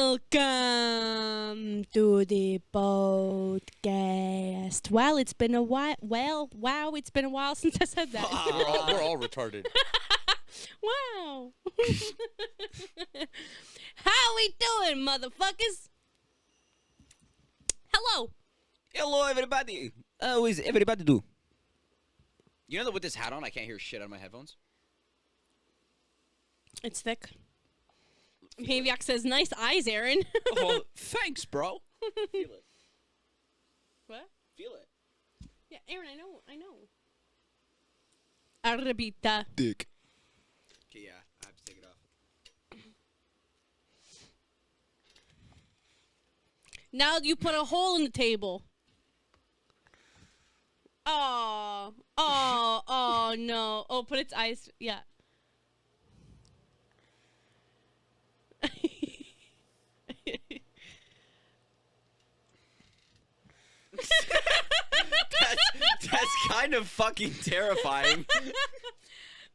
Welcome to the podcast. Well, it's been a while. Wow, it's been a while since I said that. We're all retarded. Wow. How we doing, motherfuckers? Hello. Hello, everybody. How is everybody do? You know that with this hat on, I can't hear shit out of my headphones? It's thick. Maniac says, nice eyes, Aaron. Oh, thanks, bro. Feel it. What? Feel it. Yeah, Aaron, I know. Arabita. Dick. Okay, yeah, I have to take it off. Now you put a hole in the table. Oh no. Oh, put its eyes. Yeah. That's kind of fucking terrifying.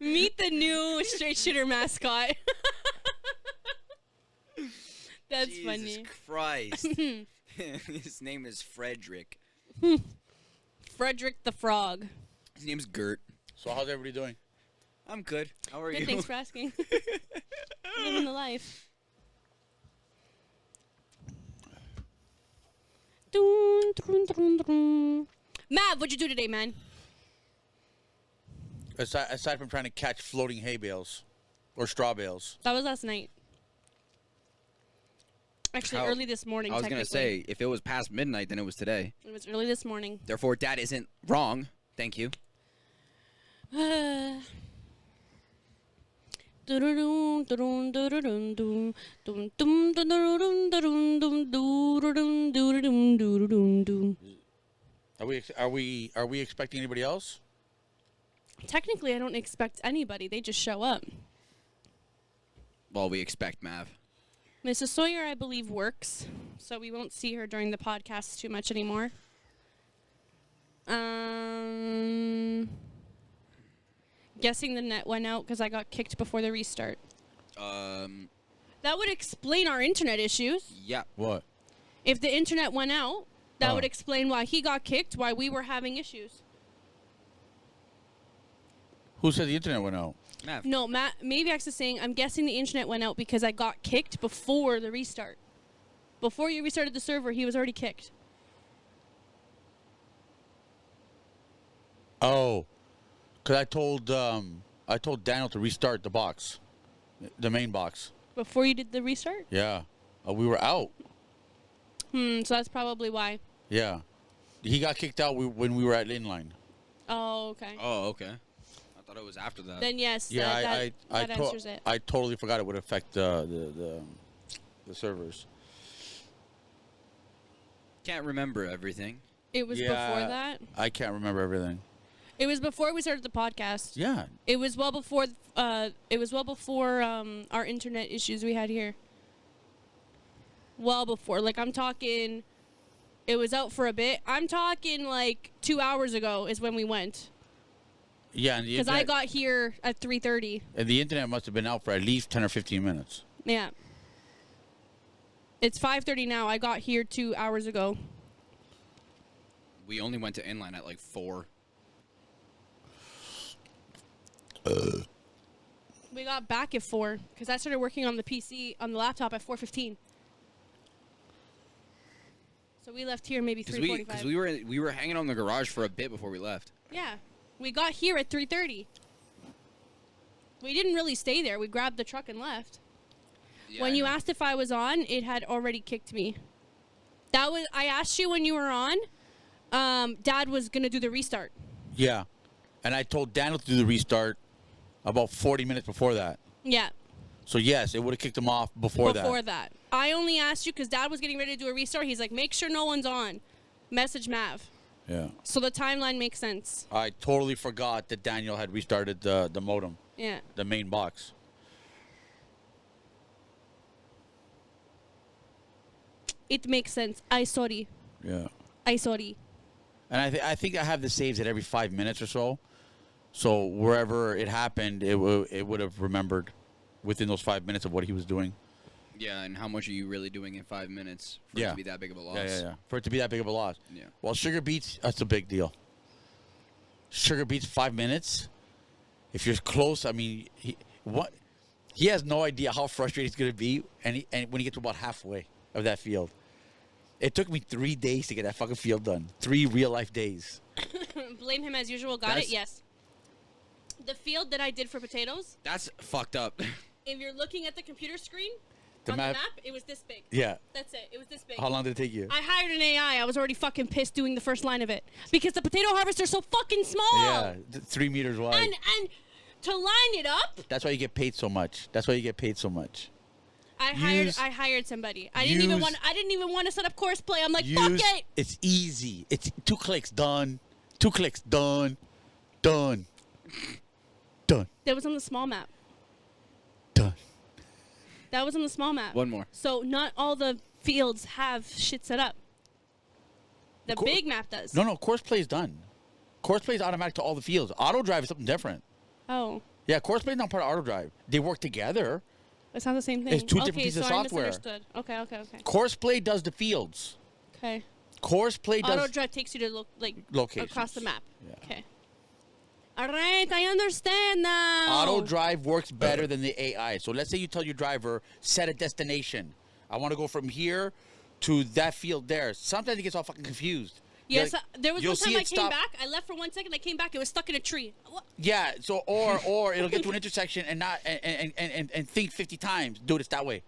Meet the new straight shooter mascot. That's Jesus funny. Christ. His name is Frederick. Frederick the Frog. His name's Gert. So how's everybody doing? I'm good. How are Good, you? thanks for asking. Living the life. Dun, dun, dun, dun. Mav, what'd you do today, man? Aside from trying to catch floating hay bales or straw bales. That was last night. Actually, How- early this morning. I was going to technically. say, if it was past midnight, then it was today. It was early this morning. Therefore, Dad isn't wrong. Thank you. Are we expecting anybody else? Technically, I don't expect anybody. They just show up. Well, we expect Mav. Mrs. Sawyer, I believe, works, so we won't see her during the podcast too much anymore. Guessing the net went out because I got kicked before the restart. That would explain our internet issues. Yeah. What? If the internet went out, that Oh. would explain why he got kicked, why we were having issues. Who said the internet went out? Mav. No, Matt, maybe X is saying, I'm guessing the internet went out because I got kicked before the restart. Before you restarted the server, he was already kicked. Oh, because I told Daniel to restart the box, the main box. Before you did the restart? Yeah, we were out. So that's probably why. Yeah, he got kicked out when we were at inline. Oh, okay. Oh, okay. I thought it was after that. Then yes, Yeah, that answers it. I totally forgot it would affect the servers. Can't remember everything. It was before that. I can't remember everything. It was before we started the podcast. Yeah, It was well before. Our internet issues we had here. Well before, like I'm talking. It was out for a bit. I'm talking like 2 hours ago is when we went. yeah, and the Because I internet, got here at 3:30. and the internet must have been out for at least 10 or 15 minutes. Yeah. It's 5:30 now. I got here 2 hours ago. We only went to inline at like 4. We got back at 4 because I started working on the PC on the laptop at 4:15. So we left here maybe 3:45. Because we were hanging out in the garage for a bit before we left. Yeah, we got here at 3:30. We didn't really stay there. We grabbed the truck and left. Yeah, When I you know. asked if I was on, it had already kicked me. I asked you when you were on. Dad was gonna do the restart. Yeah, and I told Daniel to do the restart about 40 minutes before that. Yeah. So yes, it would have kicked him off before that. I only asked you because Dad was getting ready to do a restart. He's like, make sure no one's on. Message Mav. Yeah. So the timeline makes sense. I totally forgot that Daniel had restarted the modem, Yeah. the main box. It makes sense. I sorry. Yeah. I sorry. And I think I have the saves at every 5 minutes or so. So wherever it happened, it would have remembered within those 5 minutes of what he was doing. Yeah, and how much are you really doing in 5 minutes for it to be that big of a loss? Yeah. For it to be that big of a loss. Yeah. Well, sugar beets, that's a big deal. Sugar beets 5 minutes. If you're close, I mean, he has no idea how frustrated he's going to be and when he gets to about halfway of that field. It took me 3 days to get that fucking field done. 3 real-life days. Blame him as usual. Got it? Yes. The field that I did for potatoes. That's fucked up. If you're looking at the computer screen, the map, it was this big. Yeah. That's it. It was this big. How long did it take you? I hired an AI. I was already fucking pissed doing the first line of it. Because the potato harvester's so fucking small. Yeah, 3 meters wide. And to line it up. That's why you get paid so much. I hired somebody. I didn't even want to set up course play. I'm like, fuck it. It's easy. It's 2 clicks, done. 2 clicks, done. Done. Done. That was on the small map. Done. That was on the small map. One more. So not all the fields have shit set up. The big map does. No, course play is done. Course play is automatic to all the fields. Auto drive is something different. Oh. Yeah, course play is not part of auto drive. They work together. It's not the same thing. It's 2 different pieces of software. I misunderstood. Okay. Course play does the fields. Okay. Course play does auto drive takes you to locations across the map. Yeah. Okay. All right, I understand now. Auto drive works better than the AI. So let's say you tell your driver, set a destination. I want to go from here to that field there. Sometimes he gets all fucking confused. Yes, there was one time I came back. I left for 1 second. I came back. It was stuck in a tree. What? Yeah. So or it'll get to an intersection and not and think 50 times. Dude, it's that way.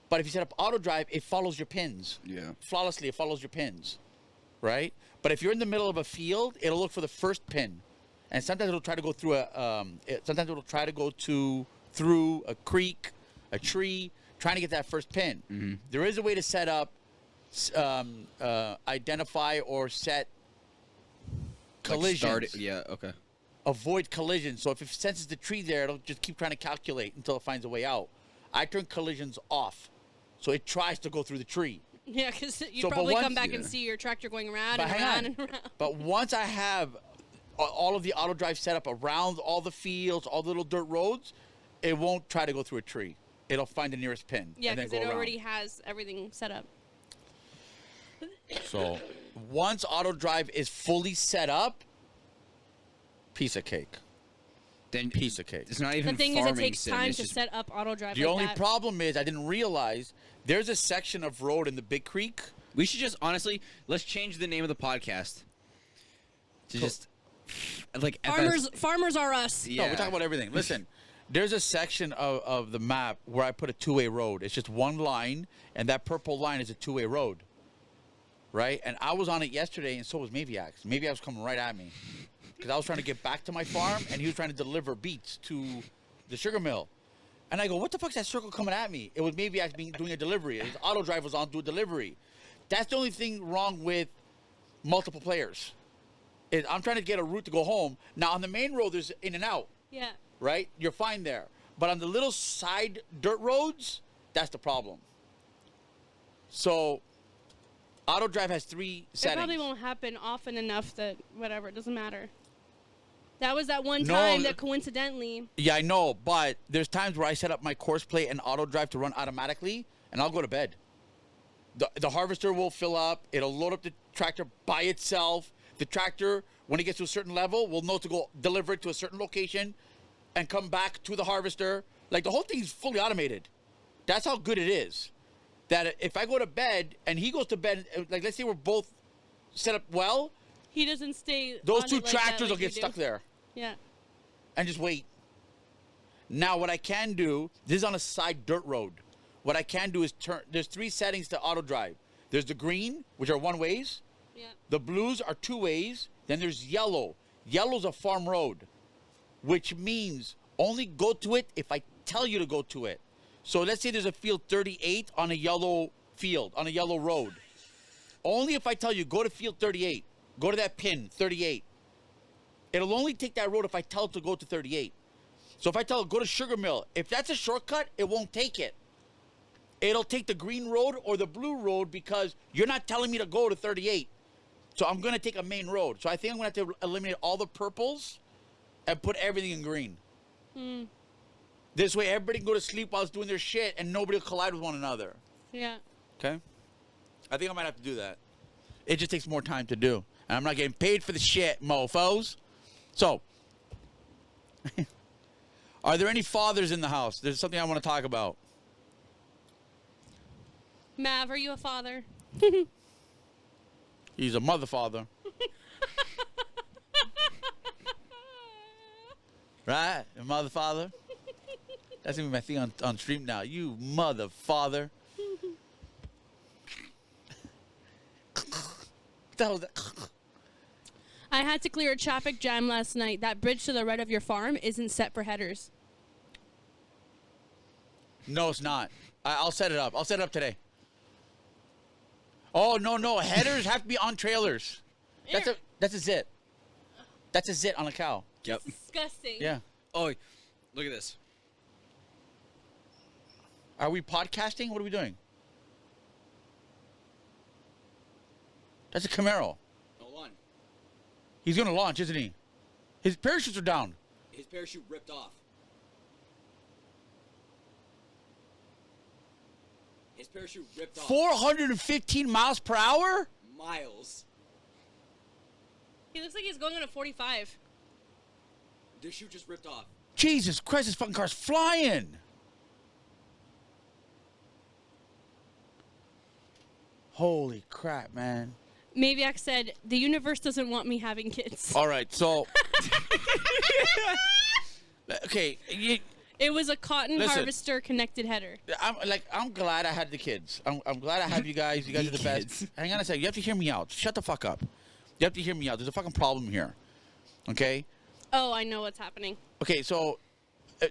But if you set up auto drive, it follows your pins. Yeah. Flawlessly, it follows your pins, right? But if you're in the middle of a field, it'll look for the first pin, and sometimes it'll try to go through through a creek, a tree, trying to get that first pin. Mm-hmm. There is a way to set up, identify or set collisions. Yeah. Okay. Avoid collisions. So if it senses the tree there, it'll just keep trying to calculate until it finds a way out. I turn collisions off, so it tries to go through the tree. Yeah, because probably come back and see your tractor going around and around and around. But once I have all of the auto drive set up around all the fields, all the little dirt roads, it won't try to go through a tree. It'll find the nearest pin. Yeah, because it already has everything set up. So once auto drive is fully set up, piece of cake. Then piece of cake. It's not even the thing farming is, it takes sim, time to set up auto drive. The only problem is I didn't realize there's a section of road in the Big Creek. We should just honestly let's change the name of the podcast to just like farmers are us. Yeah. No, we're talking about everything. Listen, there's a section of the map where I put a 2-way road. It's just one line, and that purple line is a 2-way road, right? And I was on it yesterday, and so was Maviax. Maviax was coming right at me. Because I was trying to get back to my farm, and he was trying to deliver beets to the sugar mill. And I go, what the fuck's that circle coming at me? It was maybe doing a delivery. His auto drive was on to do a delivery. That's the only thing wrong with multiple players. I'm trying to get a route to go home. Now, on the main road, there's in and out. Yeah. Right? You're fine there. But on the little side dirt roads, that's the problem. So, auto drive has 3 settings. It probably won't happen often enough that whatever, it doesn't matter. That was that one time that coincidentally... Yeah, I know, but there's times where I set up my course play and auto drive to run automatically, and I'll go to bed. The harvester will fill up. It'll load up the tractor by itself. The tractor, when it gets to a certain level, will know to go deliver it to a certain location and come back to the harvester. Like, the whole thing is fully automated. That's how good it is. That if I go to bed and he goes to bed, like, let's say we're both set up well... He doesn't stay. Those 2 tractors will get stuck there. Yeah. And just wait. Now, what I can do, this is on a side dirt road. What I can do is there's 3 settings to auto drive. There's the green, which are 1-ways. Yeah. The blues are 2-ways. Then there's yellow. Yellow's a farm road, which means only go to it if I tell you to go to it. So let's say there's a field 38 on a yellow field, on a yellow road. Only if I tell you, go to field 38. Go to that pin, 38. It'll only take that road if I tell it to go to 38. So if I tell it, go to Sugar Mill, if that's a shortcut, it won't take it. It'll take the green road or the blue road because you're not telling me to go to 38. So I'm going to take a main road. So I think I'm going to have to eliminate all the purples and put everything in green. This way, everybody can go to sleep while it's doing their shit, and nobody will collide with one another. Yeah. Okay? I think I might have to do that. It just takes more time to do. And I'm not getting paid for the shit, mofos. So, are there any fathers in the house? There's something I want to talk about. Mav, are you a father? He's a mother father. Right? A mother father? That's going to be my thing on stream now. You mother father. That was I had to clear a traffic jam last night. That bridge to the right of your farm isn't set for headers. No, it's not. I'll set it up. I'll set it up today. Oh, no. Headers have to be on trailers. That's a zit. That's a zit on a cow. Yep. Disgusting. Yeah. Oh, look at this. Are we podcasting? What are we doing? That's a Camaro. Hold on. He's going to launch, isn't he? His parachutes are down. His parachute ripped off. His parachute ripped off. 415 miles per hour? Miles. He looks like he's going on a 45. Their chute just ripped off. Jesus Christ, this fucking car's flying. Holy crap, man. Maviac said, the universe doesn't want me having kids. All right, so... okay, It was a cotton Listen. harvester connected header. I'm glad I had the kids. I'm glad I have you guys. You guys are the best. Hang on a second. You have to hear me out. Shut the fuck up. You have to hear me out. There's a fucking problem here. Okay? Oh, I know what's happening. Okay, so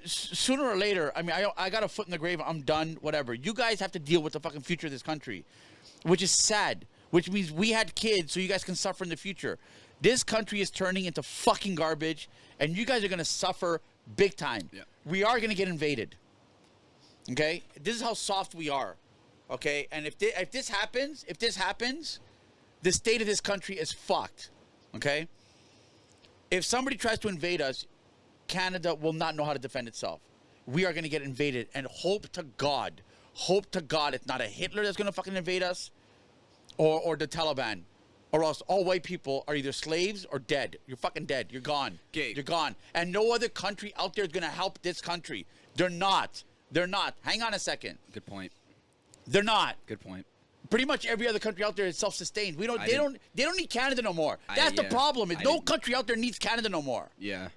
sooner or later, I mean, I got a foot in the grave. I'm done, whatever. You guys have to deal with the fucking future of this country, which is sad, which means we had kids so you guys can suffer in the future. This country is turning into fucking garbage, and you guys are going to suffer big time. Yeah. We are going to get invaded. Okay? This is how soft we are. Okay? And if this happens, the state of this country is fucked. Okay? If somebody tries to invade us, Canada will not know how to defend itself. We are going to get invaded, and hope to God it's not a Hitler that's going to fucking invade us or the Taliban. Or else all white people are either slaves or dead. You're fucking dead. You're gone. Okay. You're gone. And no other country out there is going to help this country. They're not. Hang on a second. Good point. They're not. Good point. Pretty much every other country out there is self-sustained. They don't need Canada no more. That's the problem. No country out there needs Canada no more. Yeah.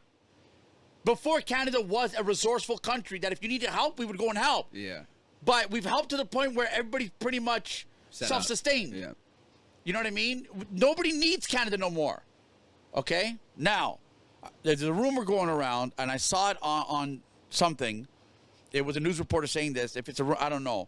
Before, Canada was a resourceful country that if you needed help, we would go and help. Yeah. But we've helped to the point where everybody's pretty much self-sustained. Yeah. You know what I mean? Nobody needs Canada no more. Okay? Now, there's a rumor going around, and I saw it on something. It was a news reporter saying this. If it's I don't know.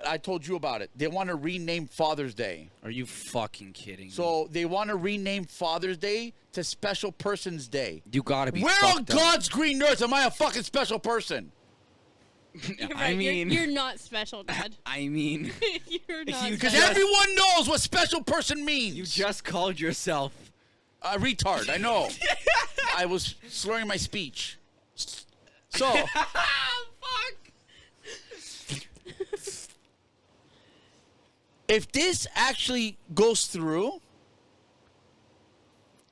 I told you about it. They want to rename Father's Day. Are you fucking kidding me? So they want to rename Father's Day to Special Persons Day. You gotta be Where on fucked up. God's green earth am I a fucking special person? You're right. I mean... You're not special, Dad. I mean... You're not Because special. everyone knows what special person means. You just called yourself... A retard, I know. I was slurring my speech. So... Fuck! If this actually goes through,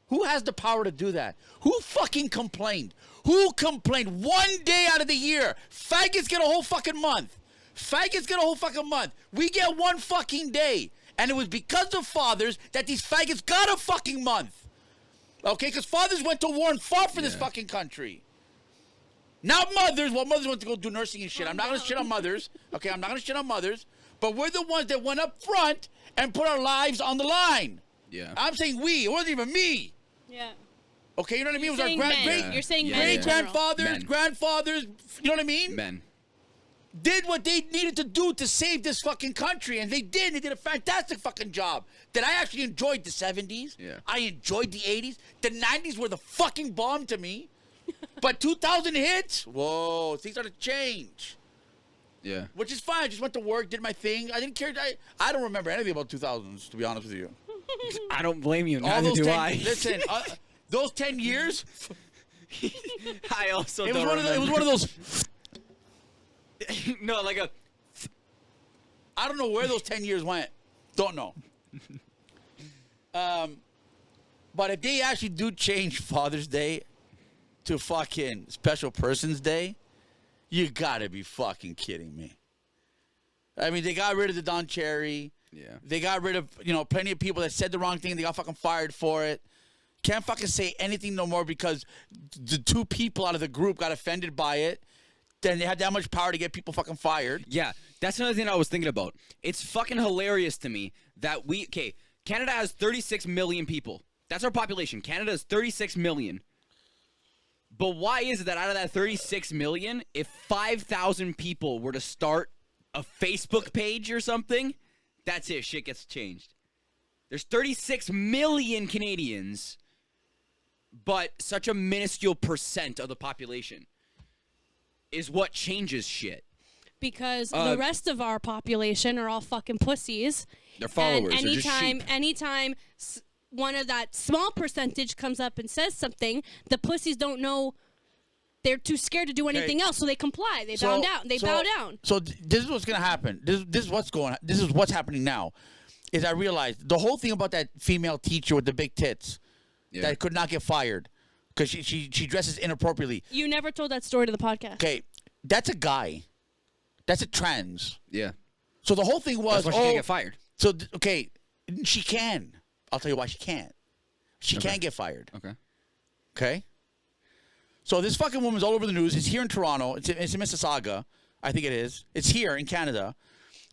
who has the power to do that? Who fucking complained? Who complained? 1 day out of the year. Faggots get a whole fucking month. We get 1 fucking day. And it was because of fathers that these faggots got a fucking month. Okay? Because fathers went to war and fought for this fucking country. Not mothers. Well, mothers went to go do nursing and shit. I'm not going to shit on mothers. Okay? I'm not going to shit on mothers. But we're the ones that went up front and put our lives on the line. Yeah. I'm saying we. It wasn't even me. Yeah. Okay, you know what I mean? You're It was our saying men. You're saying men in great general. grandfathers, Men. grandfathers, you know what I mean? Men. Did what they needed to do to save this fucking country, and they did. They did a fantastic fucking job. That I actually enjoyed the 70s. Yeah. I enjoyed the 80s. The 90s were the fucking bomb to me. But 2000 hits? Whoa, things started to change. Yeah. Which is fine. I just went to work, did my thing. I didn't care. I don't remember anything about 2000s, to be honest with you. I don't blame you. All Neither those do 10 I. Listen, those 10 years, I also It don't was remember. it was one of those. No, like a. I don't know where those 10 years went. Don't know. But if they actually do change Father's Day to fucking Special Persons Day, you gotta be fucking kidding me. I mean, they got rid of the Don Cherry. Yeah. They got rid of, plenty of people that said the wrong thing. They got fucking fired for it. Can't fucking say anything no more because the 2 people out of the group got offended by it. Then they had that much power to get people fucking fired. Yeah, that's another thing I was thinking about. It's fucking hilarious to me that Canada has 36 million people. That's our population. Canada is 36 million. But why is it that out of that 36 million, if 5,000 people were to start a Facebook page or something, that's it. Shit gets changed. There's 36 million Canadians, but such a minuscule percent of the population is what changes shit. Because the rest of our population are all fucking pussies. They're followers. And They're just sheep. anytime one of that small percentage comes up and says something, the pussies don't know. They're too scared to do anything else, so they comply. They bow down. They bow down. So this is what's gonna happen. This is what's happening now. Is I realized the whole thing about that female teacher with the big tits that could not get fired because she dresses inappropriately. You never told that story to the podcast. Okay, that's a guy. That's a trans. Yeah. So the whole thing was, That's why she can't get fired. So she can. I'll tell you why she can't. She can get fired. Okay. Okay. So this fucking woman's all over the news. It's here in Toronto. It's in Mississauga. I think it is. It's here in Canada.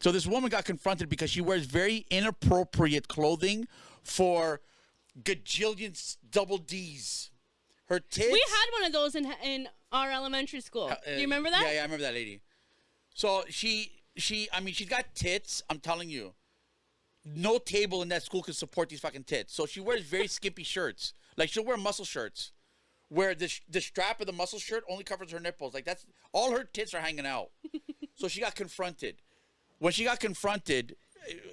So this woman got confronted because she wears very inappropriate clothing for gajillion double D's. Her tits. We had one of those in our elementary school. Do you remember that? Yeah, I remember that lady. So she's got tits. I'm telling you, no table in that school can support these fucking tits. So she wears very skimpy shirts. Like she'll wear muscle shirts, where the strap of the muscle shirt only covers her nipples. Like that's all her tits are hanging out. So she got confronted. When she got confronted,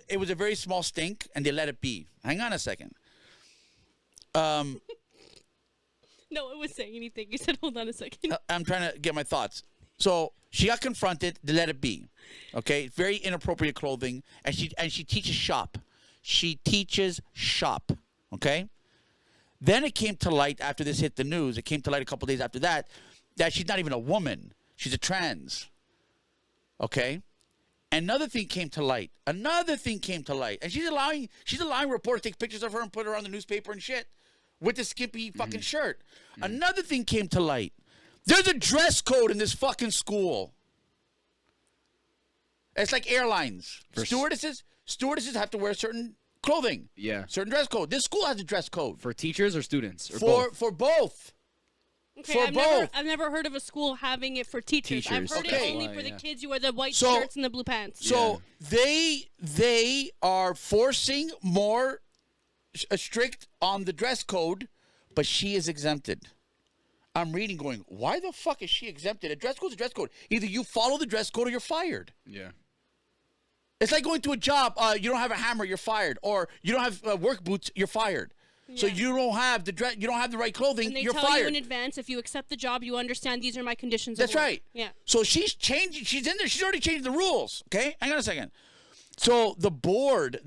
it was a very small stink, and they let it be. Hang on a second. No, it was saying anything. You said, hold on a second. I'm trying to get my thoughts. So she got confronted. They let it be. Okay, very inappropriate clothing, and she teaches shop. She teaches shop. Okay. Then it came to light after this hit the news. It came to light a couple days after that she's not even a woman. She's a trans. Okay. Another thing came to light. And she's allowing reporters to take pictures of her and put her on the newspaper and shit with the skimpy fucking shirt. Another thing came to light. There's a dress code in this fucking school. It's like airlines. Stewardesses have to wear certain clothing. Yeah. Certain dress code. This school has a dress code. For teachers or students? Or For both. Okay, I've never heard of a school having it for teachers. I've heard Okay. it only for the kids who wear the white So- shirts and the blue pants. So they are forcing more strict on the dress code, but she is exempted. I'm reading going, why the fuck is she exempted? A dress code's a dress code. Either you follow the dress code or you're fired. Yeah. It's like going to a job, you don't have a hammer, you're fired. Or you don't have work boots, you're fired. So you don't have the right clothing, and they you're tell fired. you in advance, if you accept the job, you understand these are my conditions That's of work. right. Yeah. So she's changing. She's in there. She's already changed the rules. Okay, hang on a second. So the board,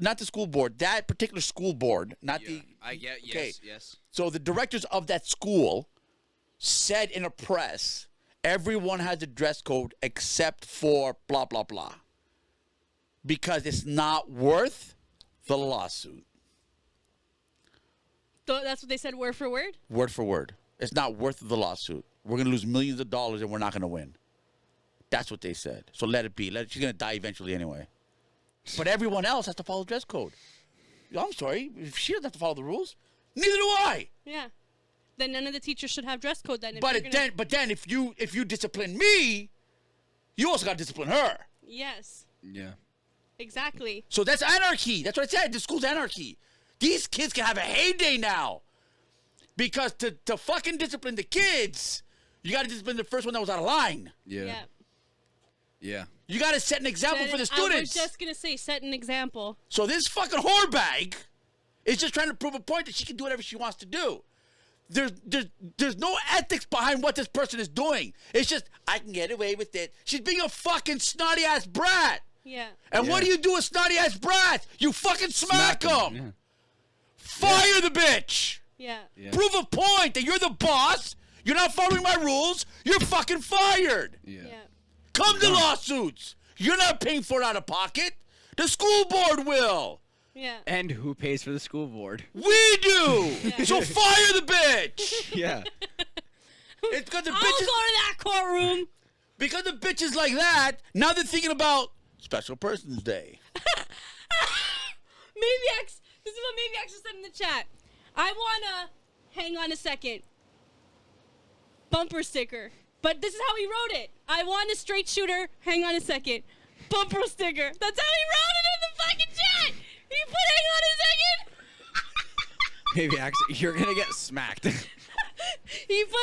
not the school board, that particular school board, not the. I get. Yes. Okay. Yes. So the directors of that school said in a press, everyone has a dress code except for blah blah blah, because it's not worth the lawsuit. So that's what they said word for word? Word for word. It's not worth the lawsuit. We're going to lose millions of dollars and we're not going to win. That's what they said. So let it be. She's going to die eventually anyway. But everyone else has to follow dress code. I'm sorry. If she doesn't have to follow the rules, neither do I. Yeah. Then none of the teachers should have dress code then. But then if you discipline me, you also got to discipline her. Yes. Yeah. Exactly. So that's anarchy. That's what I said. The school's anarchy. These kids can have a heyday now. Because to fucking discipline the kids, you got to discipline the first one that was out of line. Yeah. Yeah. You got to set an example for the students. I was just going to say, set an example. So this fucking whore bag is just trying to prove a point that she can do whatever she wants to do. there's no ethics behind what this person is doing. It's just I can get away with it. She's being a fucking snotty ass brat. Yeah. And what do you do with snotty ass brats? You fucking smack them. Yeah. Fire the bitch. Yeah. Yeah. Prove a point that you're the boss. You're not following my rules. You're fucking fired. Yeah. Yeah. Come to lawsuits. You're not paying for it out of pocket. The school board will. Yeah. And who pays for the school board? We do. So fire the bitch. Yeah. It's because the I'll go to bitches. that courtroom. Because the bitches like that. Now they're thinking about Special Persons Day. Maybe X. This is what Maybe X just said in the chat. I wanna. Hang on a second. Bumper sticker. But this is how he wrote it. I want a straight shooter. Hang on a second. Bumper sticker. That's how he wrote it in the fucking chat. He put hang on a second. Maybe actually you're gonna get smacked. He put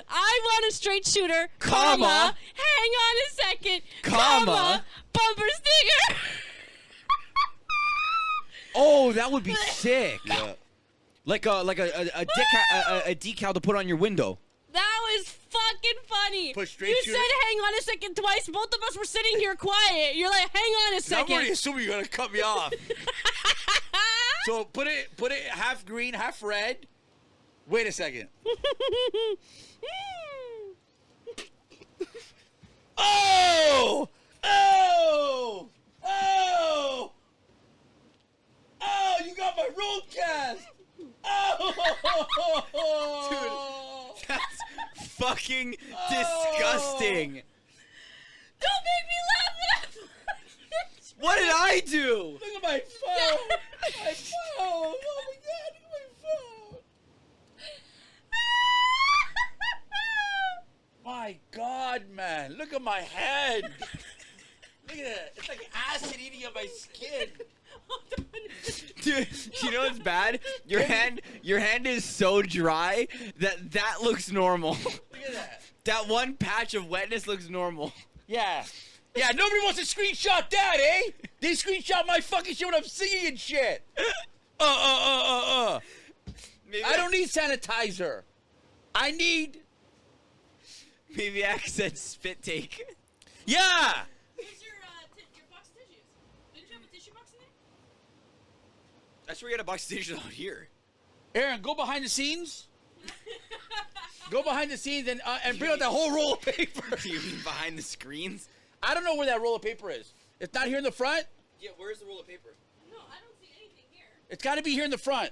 I want a straight shooter, Comma. hang on a second, Comma. bumper sticker. Oh, that would be sick. Yeah. Like a decal to put on your window. That was fucking funny. Put straight you shooter? said hang on a second twice. Both of us were sitting here quiet. You're like, hang on a I'm second. already assuming you're gonna cut me off. So put it half green, half red. Wait a second. Oh! Oh! Oh! Oh! You got my road cast. Oh! Dude, that's fucking disgusting. Don't make me laugh. What did I do? Look at my phone. My phone. Oh my god! Look at my phone. My God, man! Look at my head. Look at it. It's like acid eating at my skin. Dude, you know what's bad? Your hand is so dry that looks normal. Look at that. That one patch of wetness looks normal. Yeah. Yeah, nobody wants to screenshot that, eh? They screenshot my fucking shit when I'm singing and shit. Maybe I don't need sanitizer. I need... Maybe I said spit take. Yeah! Here's your box of tissues. Didn't you have a tissue box in there? That's where you get a box of tissues out here. Aaron, go behind the scenes. Go behind the scenes and bring out that whole roll of paper. You mean behind the screens? I don't know where that roll of paper is. It's not here in the front. Yeah, where's the roll of paper? No, I don't see anything here. It's got to be here in the front.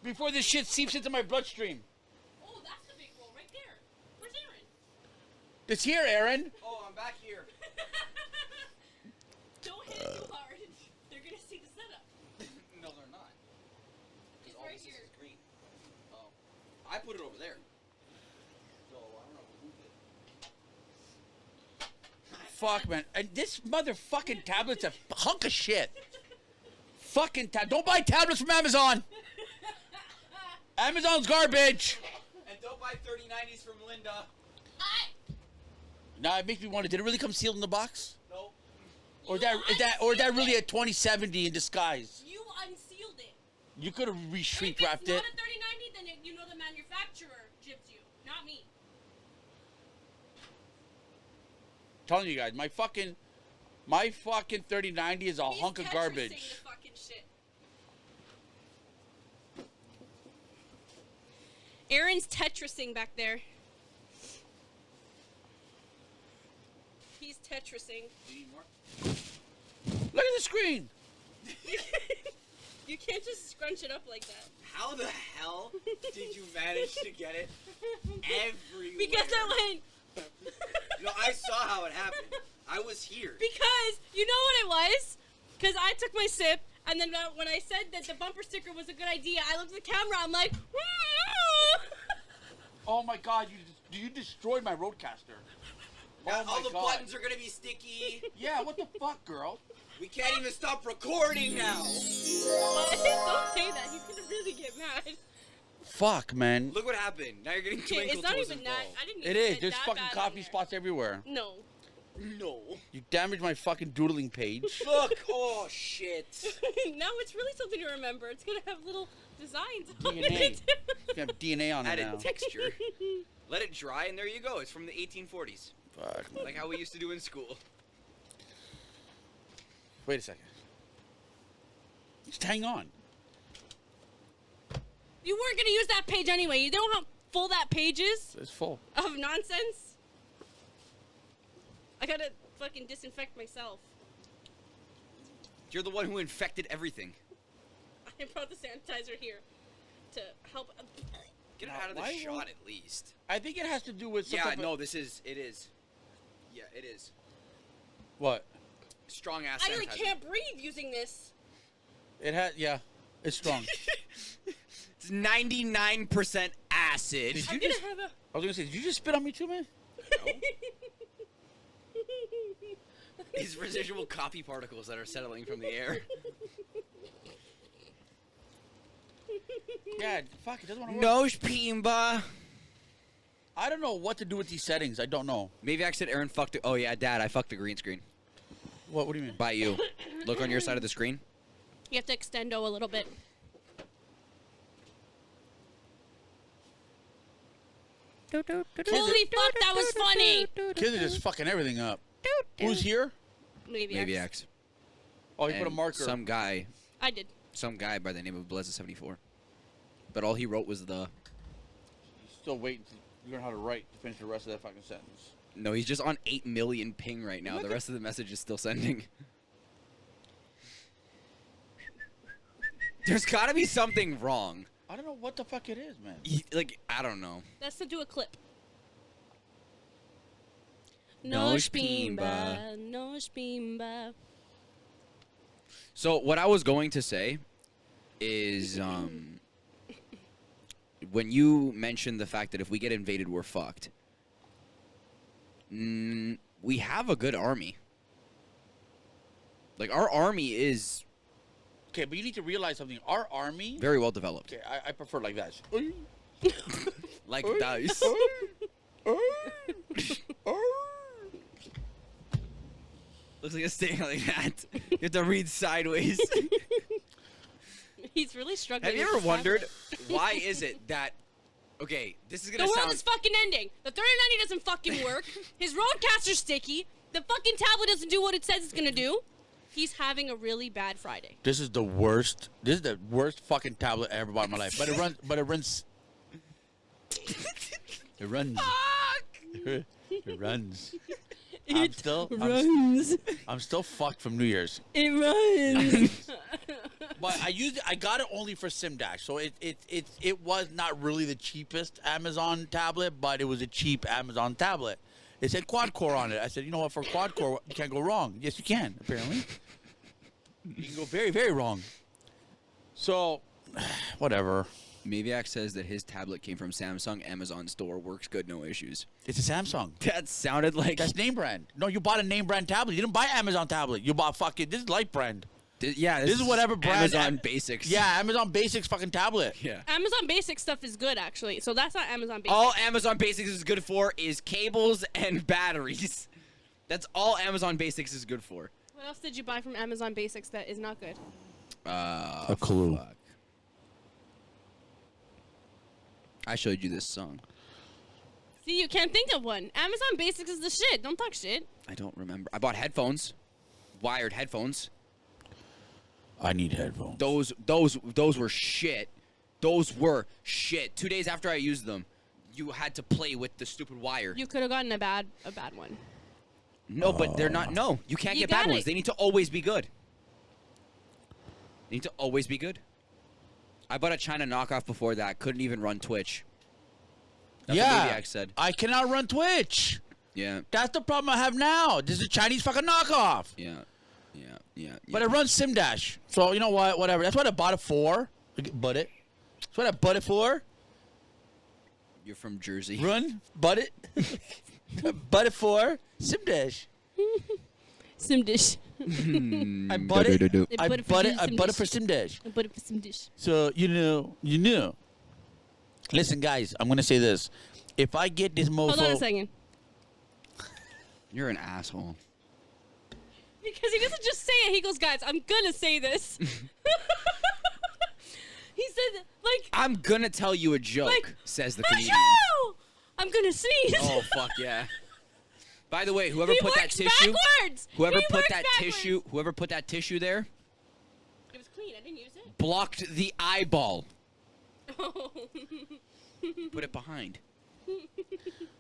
Before this shit seeps into my bloodstream. Oh, that's the big roll right there. Where's Aaron? It's here, Aaron. Oh, I'm back here. Don't hit it too hard. They're gonna see the setup. No, they're not. It's right here. green. Oh. I put it over there. So, I don't know who did. Fuck, man. And this motherfucking tablet's a hunk of shit. Fucking don't buy tablets from Amazon. Amazon's garbage. And don't buy 3090s from Linda. Now it makes me wonder, did it really come sealed in the box? Nope. Or is that really a 2070 in disguise? You unsealed it. You could have If shrink it's wrapped not it. a 3090, then you know the manufacturer jibs you, not me. Telling you guys, my fucking 3090 is a hunk of Tetrising garbage. the fucking shit. Aaron's Tetrising back there. He's Tetrising. Do you need more? Look at the screen. You can't just scrunch it up like that. How the hell did you manage to get it everywhere? Because I went. No, I saw how it happened. I was here. Because you know what it was? Because I took my sip, and then when I said that the bumper sticker was a good idea, I looked at the camera. I'm like, Oh my God, you destroyed my roadcaster. Now Oh all my the God. buttons are gonna be sticky. Yeah, what the fuck, girl? We can't even stop recording now. don't say that. He's gonna really get mad. Fuck, man. Look what happened. Now you're getting Okay, twinkle it's not toes even and that. fall. I didn't. It even is. get There's that fucking bad in coffee there. spots everywhere. No. No. You damaged my fucking doodling page. Look. Oh shit. Now it's really something to remember. It's gonna have little designs on DNA. it. You have DNA on it Added now. texture. Let it dry, and there you go. It's from the 1840s, Fuck. like how we used to do in school. Wait a second. Just hang on. You weren't gonna use that page anyway. You know how full that page is It's full. of nonsense? I gotta fucking disinfect myself. You're the one who infected everything. I brought the sanitizer here to help. Get it Now, out of the why shot won't- at least. I think it has to do with some Yeah, type of- no, this is. It is. Yeah, it is. What? Strong ass I really sanitizer. can't breathe using this. It has. Yeah. It's strong. It's 99% acid. Did I'm you gonna just? have a. I was gonna say, did you just spit on me too, man? These residual coffee particles that are settling from the air. Yeah. Fuck. It doesn't want to work. No, Pimba. I don't know what to do with these settings. I don't know. Maybe I said Aaron fucked it. Oh yeah, Dad, I fucked the green screen. What? What do you mean? By you. Look on your side of the screen. You have to extendo a little bit. Holy fuck, that was funny! Kids are just fucking everything up. Who's here? Maybe. Maybe X. Oh, he put a And marker. Some guy I did. by the name of Bleza74. But all he wrote was the. He's still waiting to learn how to write to finish the rest of that fucking sentence. No, he's just on 8 million ping right now. The rest of the message is still sending. There's gotta be something wrong. I don't know what the fuck it is, man. Like, I don't know. Let's do a clip. No spimba, no spimba. So what I was going to say is, when you mentioned the fact that if we get invaded, we're fucked. We have a good army. Like, our army is Okay, but you need to realize something. Our army. very well developed. Okay, I prefer like that. Like dice. Looks like a sting like that. You have to read sideways. He's really struggling. Have you with ever the wondered tablet. why is it that? Okay, this is The gonna world sound. is fucking ending. The 3090 doesn't fucking work. His roadcaster's sticky. The fucking tablet doesn't do what it says it's gonna do. He's having a really bad Friday. This is the worst. This is the worst fucking tablet I ever bought in my life. But it runs. But it runs. It runs. It runs. I'm still fucked from New Year's. It runs. But I used it. I got it only for SimDash, so it was not really the cheapest Amazon tablet, but it was a cheap Amazon tablet. It said quad core on it. I said, you know what? For quad core, you can't go wrong. Yes, you can. Apparently, you can go very, very wrong. So, whatever. Maviac says that his tablet came from Samsung Amazon store. Works good, no issues. It's a Samsung. That sounded like. That's name brand. No, you bought a name brand tablet. You didn't buy Amazon tablet. You bought fucking this is light brand. Yeah, This is whatever brand. Amazon Basics. Yeah, Amazon Basics fucking tablet. Yeah. Amazon Basic stuff is good, actually. So that's not Amazon Basic. All Amazon Basics is good for is cables and batteries. That's all Amazon Basics is good for. What else did you buy from Amazon Basics that is not good? A clue. Fuck. I showed you this song. See, you can't think of one. Amazon Basics is the shit. Don't talk shit. I don't remember. I bought headphones, wired headphones. I need headphones. Those were shit. Those were shit. 2 days after I used them, you had to play with the stupid wire. You could have gotten a bad one. No, but they're not. No, you can't You get bad got ones. it. They need to always be good. They need to always be good. I bought a China knockoff before that. Couldn't even run Twitch. That's what Yeah, Maviac said. I cannot run Twitch. Yeah, That's the problem I have now. This is a Chinese fucking knockoff. yeah. But it runs SimDash. So, you know what? Whatever. That's what I bought it for. But it. That's what I bought it for. You're from Jersey. Run. But it. Bought it for SimDash. Simdish. I bought it. They I bought it for bought it. I bought it for SimDash. SimDash. I put it for Simdish. So, you knew. Listen, guys. I'm going to say this. If I get this mofo. Hold on a second. You're an asshole. Because he doesn't just say it. He goes, guys, I'm gonna say this. He said, like, I'm gonna tell you a joke, like, says the comedian. Achoo! I'm gonna sneeze. Oh fuck yeah. By the way, whoever He put that works tissue, backwards. whoever He put works that backwards. tissue, whoever put that tissue there, It was clean. I didn't use it. blocked the eyeball. Oh. Put it behind.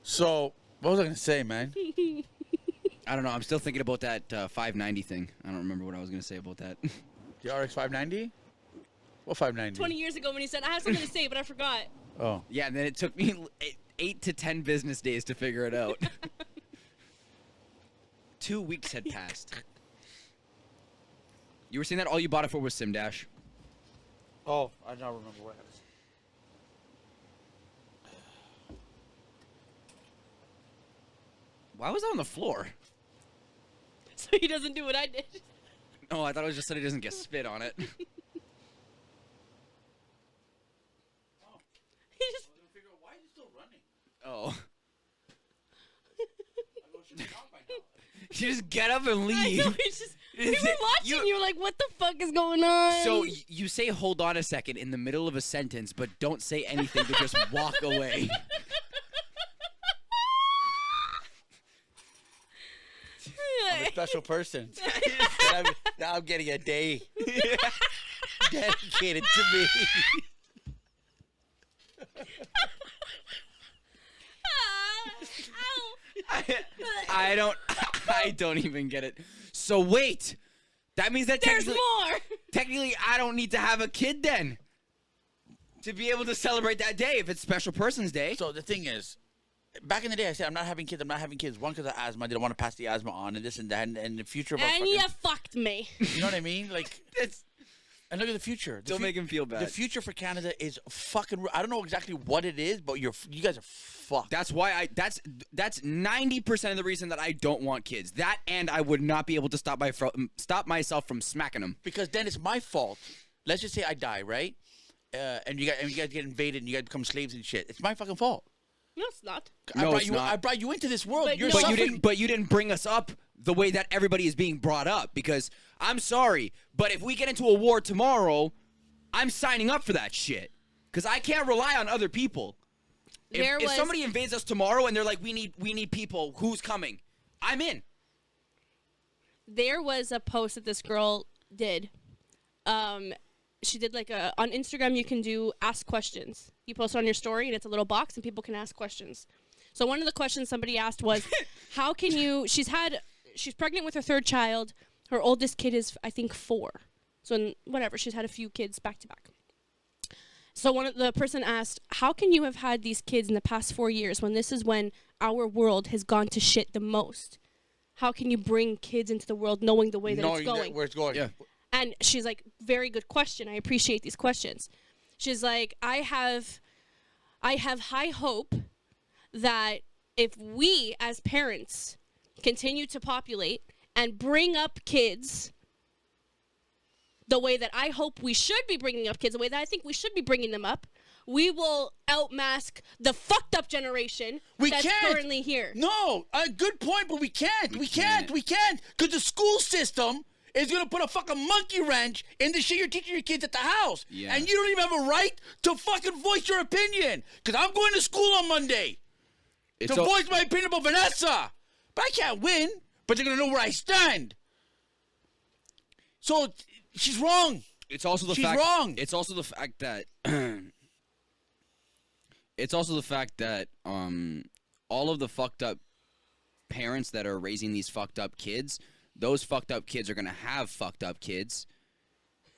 So, what was I gonna say, man? I don't know. I'm still thinking about that 590 thing. I don't remember what I was gonna say about that. The RX 590? What 590? 20 years ago when he said, I had something to say, but I forgot. Oh. Yeah, and then it took me 8 to 10 business days to figure it out. 2 weeks had passed. You were saying that all you bought it for was Simdash? Oh, I don't remember what happened. Why was that on the floor? So he doesn't do what I did. Oh, I thought it was just that he doesn't get spit on it. He just, Why are you still running? Oh. You just get up and I leave. know, we were watching You- you like, what the fuck is going on? So you say hold on a second in the middle of a sentence, but don't say anything, but just walk away. I'm a special person. Now I'm getting a day dedicated to me. I don't even get it. So wait, that means that There's technically, more. technically I don't need to have a kid then to be able to celebrate that day if it's Special Person's Day. So the thing is, back in the day, I said I'm not having kids. I'm not having kids. One, because of asthma. I didn't want to pass the asthma on, and this and that, and in the future. Of our And fucking, you fucked me. you know what I mean? Like, and look at the future. Don't make him feel bad. The future for Canada is fucking. I don't know exactly what it is, but you guys are fucked. That's why that's 90% of the reason that I don't want kids. That and I would not be able to stop myself from smacking them. Because then it's my fault. Let's just say I die, right? And you guys get invaded, and you guys become slaves and shit. It's my fucking fault. No, it's not. No, it's not. I brought you into this world. But You're no. suffering. But you didn't bring us up the way that everybody is being brought up, because I'm sorry, but if we get into a war tomorrow, I'm signing up for that shit, because I can't rely on other people. If somebody invades us tomorrow and they're like, we need people, who's coming? I'm in. There was a post that this girl did. She did like on Instagram you can do ask questions. You post it on your story and it's a little box and people can ask questions. So one of the questions somebody asked was, how can you? She's pregnant with her third child. Her oldest kid is I think 4. So whatever, she's had a few kids back to back. So the person asked, how can you have had these kids in the past 4 years when this is when our world has gone to shit the most? How can you bring kids into the world knowing the way that it's going? Where it's going. Yeah. And she's like, very good question. I appreciate these questions. She's like, I have high hope that if we as parents continue to populate and bring up kids the way that I hope we should be bringing up kids, the way that I think we should be bringing them up, we will outmask the fucked up generation that's currently here. No, a good point, but we can't. We can't. Because the school system is going to put a fucking monkey wrench in the shit you're teaching your kids at the house. Yeah. And you don't even have a right to fucking voice your opinion. Because I'm going to school on Monday to voice my opinion about Vanessa. But I can't win. But they're going to know where I stand. So she's wrong. It's also the She's fact. wrong. It's also the fact that. It's also the fact that all of the fucked up parents that are raising these fucked up kids, those fucked up kids are gonna have fucked up kids,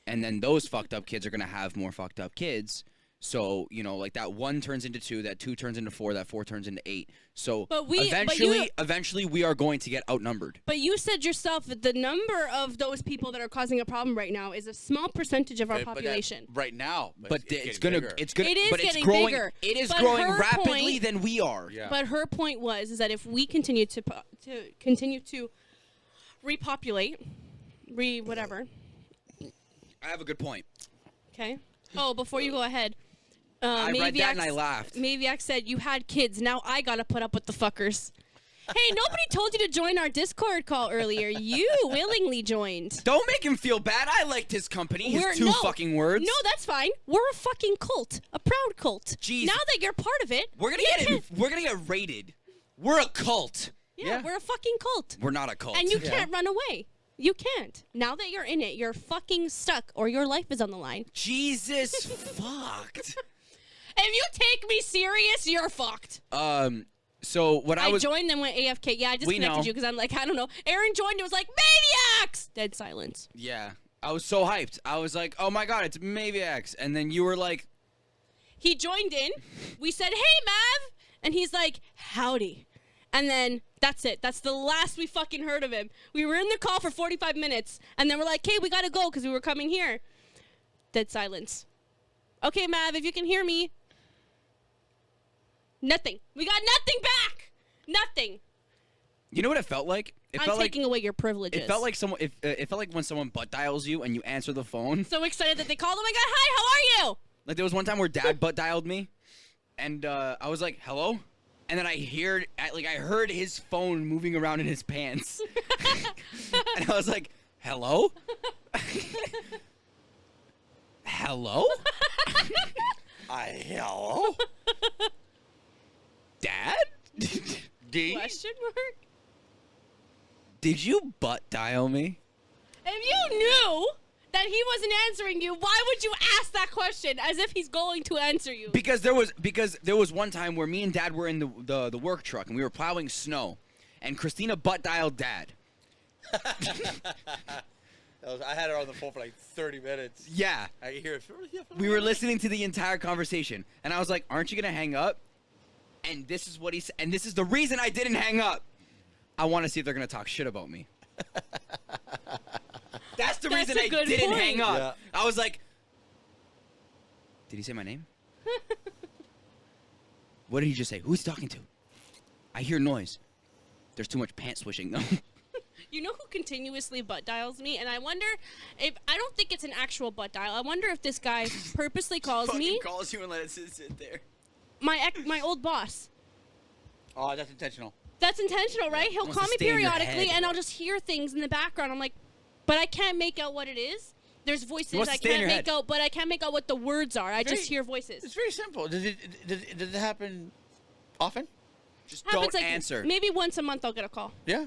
and then those fucked up kids are gonna have more fucked up kids. So, you know, like that 1 turns into 2, that 2 turns into 4, that 4 turns into 8. So eventually we are going to get outnumbered. But you said yourself that the number of those people that are causing a problem right now is a small percentage of our population. Right now. But it's gonna It is but it's getting growing bigger. it is But growing her rapidly point- than we are. Yeah. But her point was that if we continue to repopulate, whatever. I have a good point. Okay. Oh, before you go ahead. I read that and I laughed. Maviac said, you had kids. Now I got to put up with the fuckers. Hey, nobody told you to join our Discord call earlier. You willingly joined. Don't make him feel bad. I liked his company. His We're- two no. fucking words. No, that's fine. We're a fucking cult. A proud cult. Jeez. Now that you're part of it. We're gonna you get can- it. We're gonna get raided. We're a cult. Yeah, Yeah. we're a fucking cult. We're not a cult. And you Yeah. can't run away. You can't. Now that you're in it, you're fucking stuck or your life is on the line. Jesus fucked. If you take me serious, you're fucked. So what I I was joined them with AFK. Yeah, I We disconnected know. you because I'm like, I don't know. Aaron joined and was like, Maniacs! Dead silence. Yeah. I was so hyped. I was like, oh my god, it's Maviax. And then you were like, He joined in. We said, hey, Mav. And he's like, howdy. And then that's it. That's the last we fucking heard of him. We were in the call for 45 minutes. And then we're like, hey, we got to go because we were coming here. Dead silence. Okay, Mav, if you can hear me. Nothing. We got nothing back. Nothing. you know what it felt like? It I'm felt like taking away your privileges. it felt like someone. It felt like when someone butt dials you and you answer the phone. So excited that they called. Oh my God. Hi, how are you? Like there was one time where Dad butt dialed me, and I was like, "Hello," and then I heard his phone moving around in his pants, and I was like, "Hello, hello, Hello? Dad." D? Question mark? Did you butt dial me? If you knew that he wasn't answering you, why would you ask that question as if he's going to answer you? Because there was one time where me and Dad were in the work truck and we were plowing snow, and Christina butt dialed Dad. I had her on the phone for like 30 minutes. Yeah. I hear it. We were listening to the entire conversation, and I was like, "Aren't you gonna hang up?" And this is what he said, and this is the reason I didn't hang up. I want to see if they're gonna talk shit about me. That's the That's reason a I good didn't point. hang up. Yeah. I was like, "Did he say my name? What did he just say? Who's he talking to? I hear noise. There's too much pants swishing though." You know who continuously butt dials me? And I wonder if, I don't think it's an actual butt dial. I wonder if this guy purposely calls me calls you and let it sit there. my old boss. Oh, that's intentional. That's intentional, right? He'll Wants call to me stay in your periodically head. and I'll just hear things in the background. I'm like, but I can't make out what it is. There's voices wants to I stay in can't your make head. out, but I can't make out what the words are. I Very- just hear voices. It's very simple. Does it happen often? Just Happens don't like answer. Maybe once a month I'll get a call. Yeah.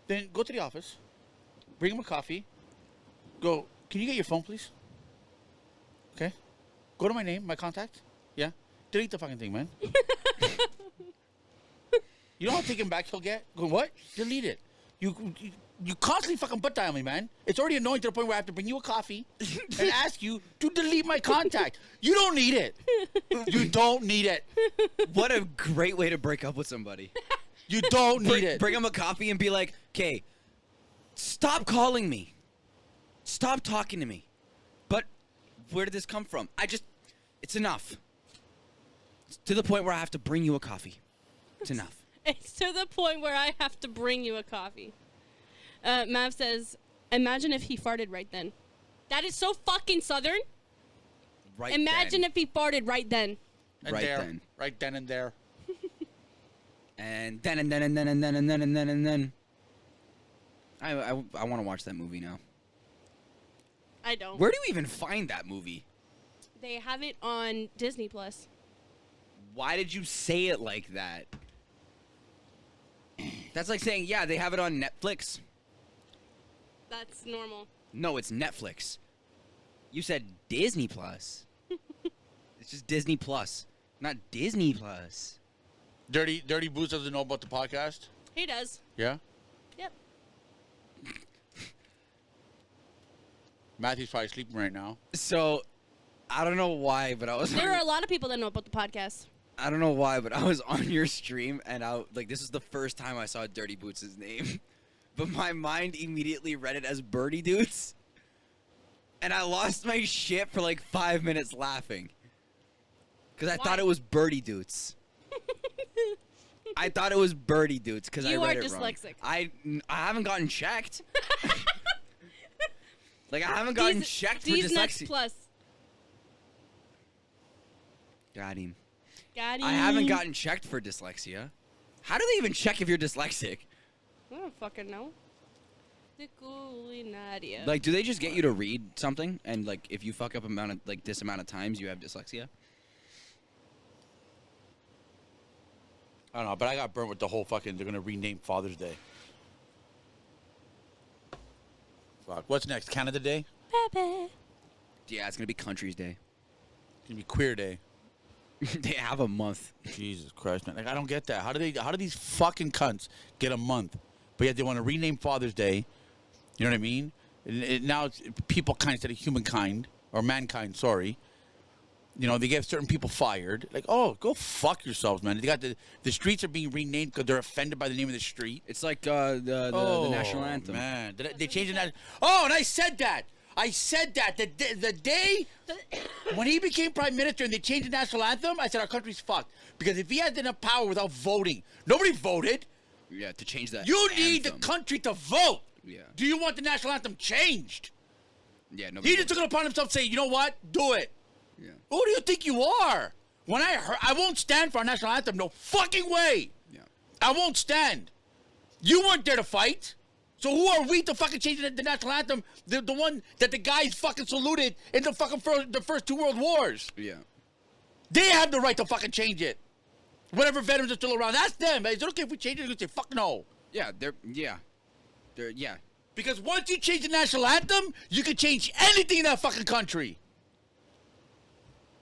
Then go to the office. Bring him a coffee. Go, can you get your phone, please? Okay. Go to my name, my contact. Yeah. Delete the fucking thing, man. You know how taken back he'll get? Go, what? Delete it. You constantly fucking butt dial me, man. It's already annoying to the point where I have to bring you a coffee and ask you to delete my contact. You don't need it. You don't need it. What a great way to break up with somebody. You don't need it. Bring him a coffee and be like, "Okay, stop calling me. Stop talking to me." But where did this come from? It's enough. It's to the point where I have to bring you a coffee. It's enough. It's to the point where I have to bring you a coffee. Mav says, imagine if he farted right then. That is so fucking southern. Right. Imagine if he farted right then. And Right there. then. Right then and there. And then and then and then and then and then and then and then. I want to watch that movie now. I don't. Where do you even find that movie? They have it on Disney Plus. Why did you say it like that? That's like saying, yeah, they have it on Netflix. That's normal. No, it's Netflix. You said Disney Plus. It's just Disney Plus, not Disney Plus. Dirty Boots doesn't know about the podcast? He does. Yeah? Yep. Matthew's probably sleeping right now. So, I don't know why, but I was. There are a lot of people that know about the podcast. I don't know why, but I was on your stream, and this is the first time I saw Dirty Boots' name, but my mind immediately read it as Birdie Dudes, and I lost my shit for like 5 minutes laughing, because I Why? thought it was Birdie Dudes. I thought it was Birdie Dudes because I You read are it wrong. dyslexic. I haven't gotten checked. Like I haven't gotten checked for D's Nuts dyslexia. Plus. Got him. Got I haven't gotten checked for dyslexia. How do they even check if you're dyslexic? I don't fucking know. The culinaria. Like, do they just get you to read something, and like, if you fuck up this amount of times, you have dyslexia? I don't know, but I got burnt with the whole fucking. They're gonna rename Father's Day. Fuck. What's next? Canada Day. Baby. Yeah, it's gonna be Country's Day. It's gonna be Queer Day. They have a month. Jesus Christ, man! Like I don't get that. How do these fucking cunts get a month, but yet they want to rename Father's Day? You know what I mean? Now it's people kind instead of humankind or mankind. Sorry. You know, they get certain people fired. Like, oh, go fuck yourselves, man. They got the streets are being renamed because they're offended by the name of the street. It's like the national anthem. Man, they changed the national. Oh, and I said that. I said that the day when he became prime minister and they changed the national anthem, I said our country's fucked because if he had enough power without voting, nobody voted. Yeah, to change that. You need the anthem. country to vote. Yeah. Do you want the national anthem changed? Yeah, no. He just took it upon himself to say, you know what? Do it. Yeah. Who do you think you are? When I won't stand for our national anthem. No fucking way. Yeah. I won't stand. You weren't there to fight. So who are we to fucking change the national anthem? The one that the guys fucking saluted in the fucking the first 2 world wars. Yeah. They have the right to fucking change it. Whatever veterans are still around, that's them. Is it okay if we change it? They're gonna say fuck no. Yeah, they're Because once you change the national anthem, you can change anything in that fucking country.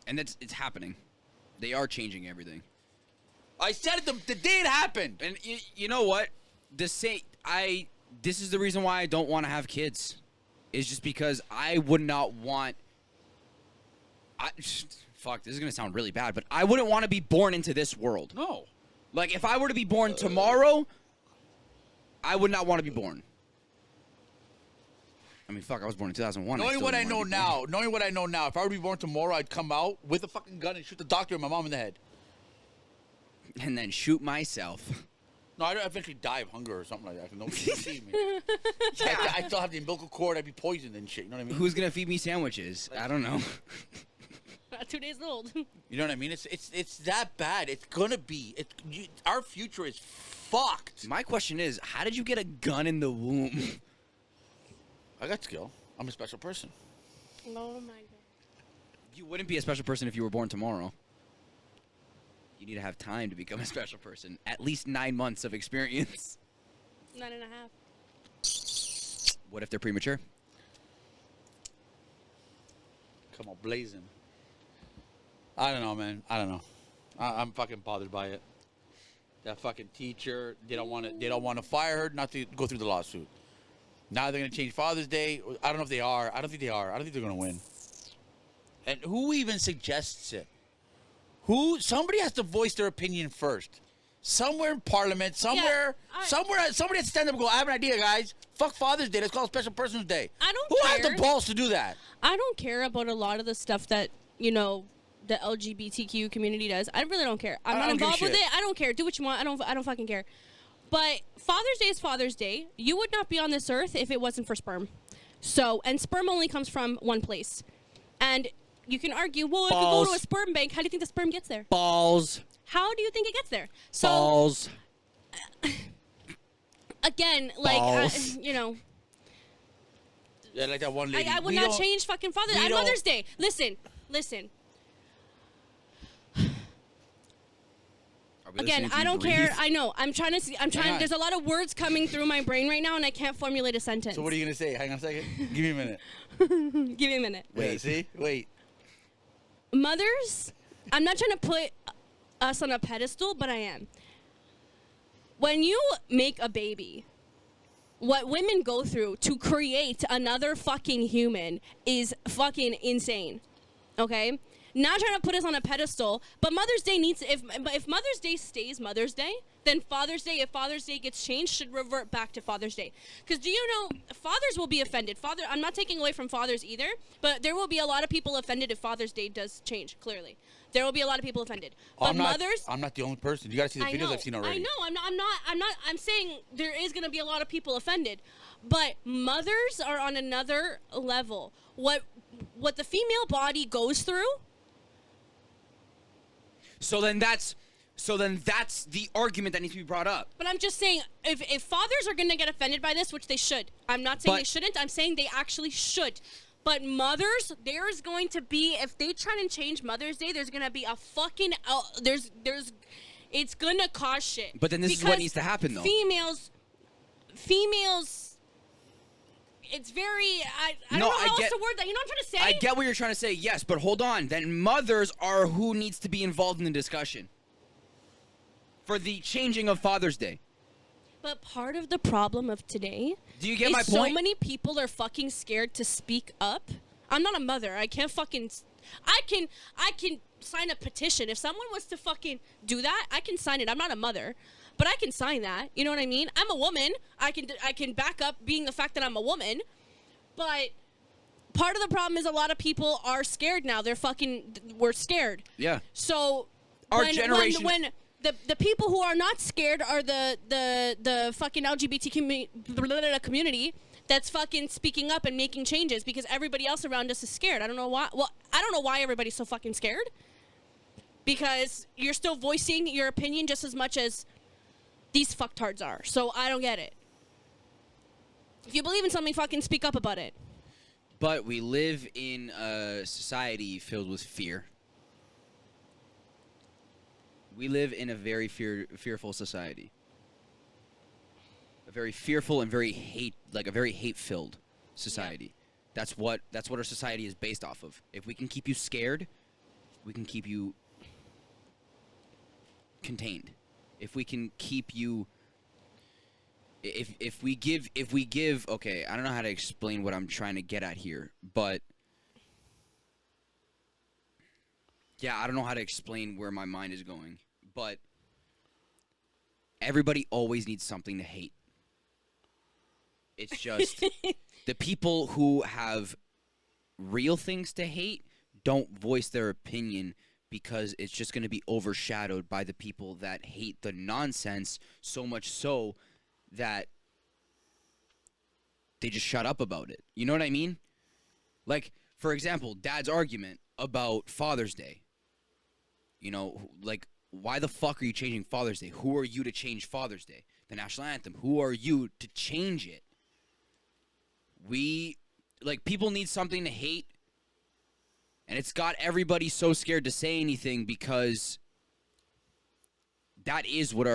And it's happening. They are changing everything. I said it the day it happened. And you know what? This is the reason why I don't want to have kids. Is just because I would not want. Fuck, this is gonna sound really bad, but I wouldn't want to be born into this world. No. Like, if I were to be born tomorrow, I would not want to be born. I mean, fuck, I was born in 2001. Knowing what I know now, if I were to be born tomorrow, I'd come out with a fucking gun and shoot the doctor and my mom in the head. And then shoot myself. No, I'd eventually die of hunger or something like that. 'Cause nobody can see me. I still have the umbilical cord. I'd be poisoned and shit. You know what I mean? Who's gonna feed me sandwiches? I don't know. 2 days old. You know what I mean? It's that bad. It's gonna be. Our future is fucked. My question is, how did you get a gun in the womb? I got skill. I'm a special person. Oh my god. You wouldn't be a special person if you were born tomorrow. You need to have time to become a special person. At least 9 months of experience. 9.5. What if they're premature? Come on, blazing. I don't know, man. I don't know. I'm fucking bothered by it. That fucking teacher, they don't want to fire her, not to go through the lawsuit. Now they're gonna change Father's Day. I don't know if they are. I don't think they are. I don't think they're gonna win. And who even suggests it? Somebody has to voice their opinion first. Somewhere in Parliament, somewhere, somebody has to stand up and go, I have an idea, guys. Fuck Father's Day. Let's call it Special Person's Day. I don't Who care. has the balls to do that? I don't care about a lot of the stuff that, the LGBTQ community does. I really don't care. I'm I not don't give a involved with shit. it. I don't care. Do what you want. I don't fucking care. But Father's Day is Father's Day. You would not be on this earth if it wasn't for sperm. And sperm only comes from one place. And you can argue, well, if you go to a sperm bank, how do you think the sperm gets there? Balls. How do you think it gets there? So, Balls. again, like, Balls. Yeah, like that one lady. I would not change fucking Mother's Day. Listen. Again, I don't care. I know. I'm trying. Hang on. There's a lot of words coming through my brain right now, and I can't formulate a sentence. So what are you gonna say? Hang on a second. Give me a minute. Give me a minute. Wait. See? Wait. Mothers, I'm not trying to put us on a pedestal, but I am. When you make a baby, what women go through to create another fucking human is fucking insane. Okay? Not trying to put us on a pedestal, but Mother's Day if Mother's Day stays Mother's Day, then Father's Day, if Father's Day gets changed, should revert back to Father's Day. Because do you know, fathers will be offended. I'm not taking away from fathers either, but there will be a lot of people offended if Father's Day does change, clearly. There will be a lot of people offended. But mothers... I'm not the only person. You gotta see the videos I've seen already. I know, I'm saying there is gonna be a lot of people offended. But mothers are on another level. What the female body goes through... So then that's So then that's the argument that needs to be brought up. But I'm just saying, if fathers are gonna get offended by this, which they should, I'm not saying But- they shouldn't. I'm saying they actually should. But mothers, there's going to be, if they try and change Mother's Day, there's gonna be a fucking it's gonna cause shit. But then this is what Because needs to happen, though. Females, it's very I don't No, know I how else get- to word that. You know what I'm trying to say? I get what you're trying to say, yes, but hold on. Then mothers are who needs to be involved in the discussion for the changing of Father's Day. But part of the problem of today Do you get is my so point? many people are fucking scared to speak up. I'm not a mother. I can't fucking. I can sign a petition. If someone was to fucking do that, I can sign it. I'm not a mother, but I can sign that. You know what I mean? I'm a woman. I can back up being the fact that I'm a woman. But part of the problem is a lot of people are scared now. We're scared. Yeah. So Our generation- when the people who are not scared are the fucking LGBT community that's fucking speaking up and making changes because everybody else around us is scared. I don't know why. Well, I don't know why everybody's so fucking scared. Because you're still voicing your opinion just as much as these fucktards are. So I don't get it. If you believe in something, fucking speak up about it. But we live in a society filled with fear. We live in a very fearful society. A very fearful and very hate-filled society. That's what our society is based off of. If we can keep you scared, we can keep you contained. If we can keep you if we give okay, I don't know how to explain what I'm trying to get at here, but yeah, I don't know how to explain where my mind is going, but everybody always needs something to hate. It's just the people who have real things to hate don't voice their opinion because it's just going to be overshadowed by the people that hate the nonsense so much so that they just shut up about it. You know what I mean? Like, for example, Dad's argument about Father's Day. You know, like, why the fuck are you changing Father's Day? Who are you to change Father's Day? The national anthem. Who are you to change it? People need something to hate, and it's got everybody so scared to say anything because that is what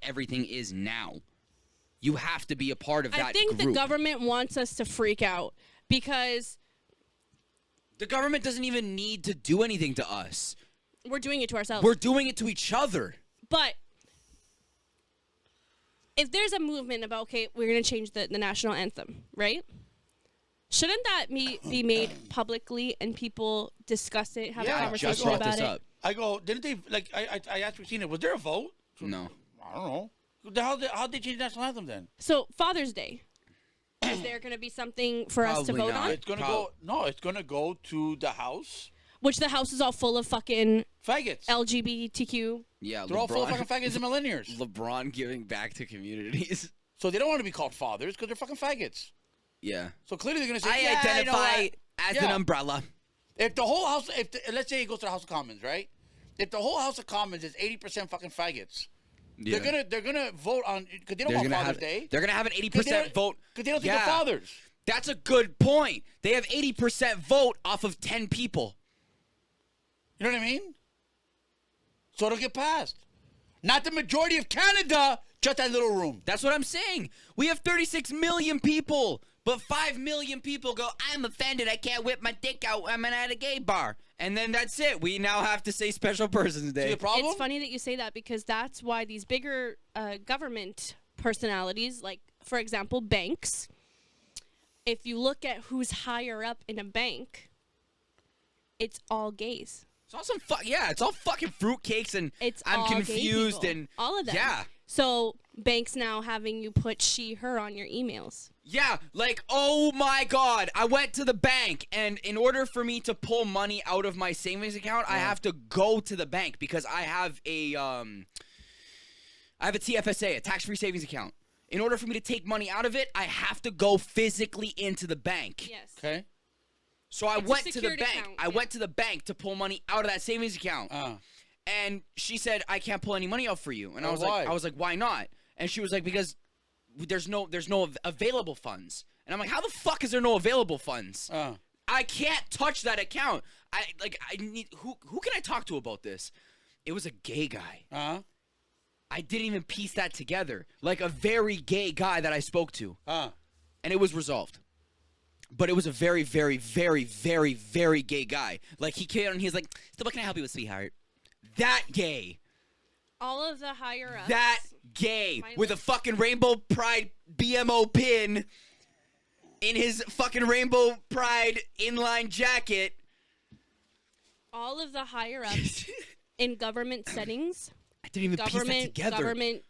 everything is now. You have to be a part of that I think group. the government wants us to freak out because The government doesn't even need to do anything to us. we're doing it to ourselves. We're doing it to each other. But if there's a movement about, okay, we're going to change the national anthem, right? Shouldn't that be made publicly and people discuss it, have Yeah, a I conversation Just brought about this it? up. I go, didn't they, like, I asked Christina, was there a vote? No. I don't know. How'd they change the national anthem then? So Father's Day, is there going to be something for us to Probably vote not. on? It's gonna go to the House. Which the House is all full of fucking Faggots. LGBTQ. Yeah, They're all full of fucking faggots and millennials. LeBron giving back to communities. So they don't want to be called fathers because they're fucking faggots. Yeah. So clearly they're gonna say, I yeah, you know identify what? as an Yeah. umbrella. If the whole House, let's say it goes to the House of Commons, right? If the whole House of Commons is 80% fucking faggots, Yeah. they're gonna vote on because they don't want Father's Day. They're gonna have an 'Cause 80% vote. because they don't think they're fathers. That's a good point. They have 80% vote off of 10 people. You know what I mean? So it'll get passed. Not the majority of Canada, just that little room. That's what I'm saying. We have 36 million people, but 5 million people go, I'm offended. I can't whip my dick out. I'm at a gay bar. And then that's it. We now have to say Special Persons See Day. the problem? It's funny that you say that because that's why these bigger government personalities, like, for example, banks, if you look at who's higher up in a bank, it's all gays. It's all it's all fucking fruitcakes and It's I'm all gay confused people. and all of them. Yeah. So banks now having you put she, her on your emails. Yeah, like, oh my God, I went to the bank, and in order for me to pull money out of my savings account, I have to go to the bank because I have a TFSA, a tax-free savings account. In order for me to take money out of it, I have to go physically into the bank. Yes. Okay. So I It's a went to the secured bank. account, I yeah. went to the bank to pull money out of that savings account. And she said, I can't pull any money out for you. And I Oh, was why? like, why not? And she was like, because there's no available funds. And I'm like, how the fuck is there no available funds? I can't touch that account. I need who can I talk to about this? It was a gay guy. I didn't even piece that together. Like a very gay guy that I spoke to. And it was resolved. But it was a very, very, very, very, very gay guy. Like he came and he's like, so what can I help you with, sweetheart? That gay. All of the higher ups. That gay My with a list. fucking Rainbow Pride BMO pin in his fucking Rainbow Pride inline jacket. All of the higher ups in government settings. I didn't even piece that together. Government,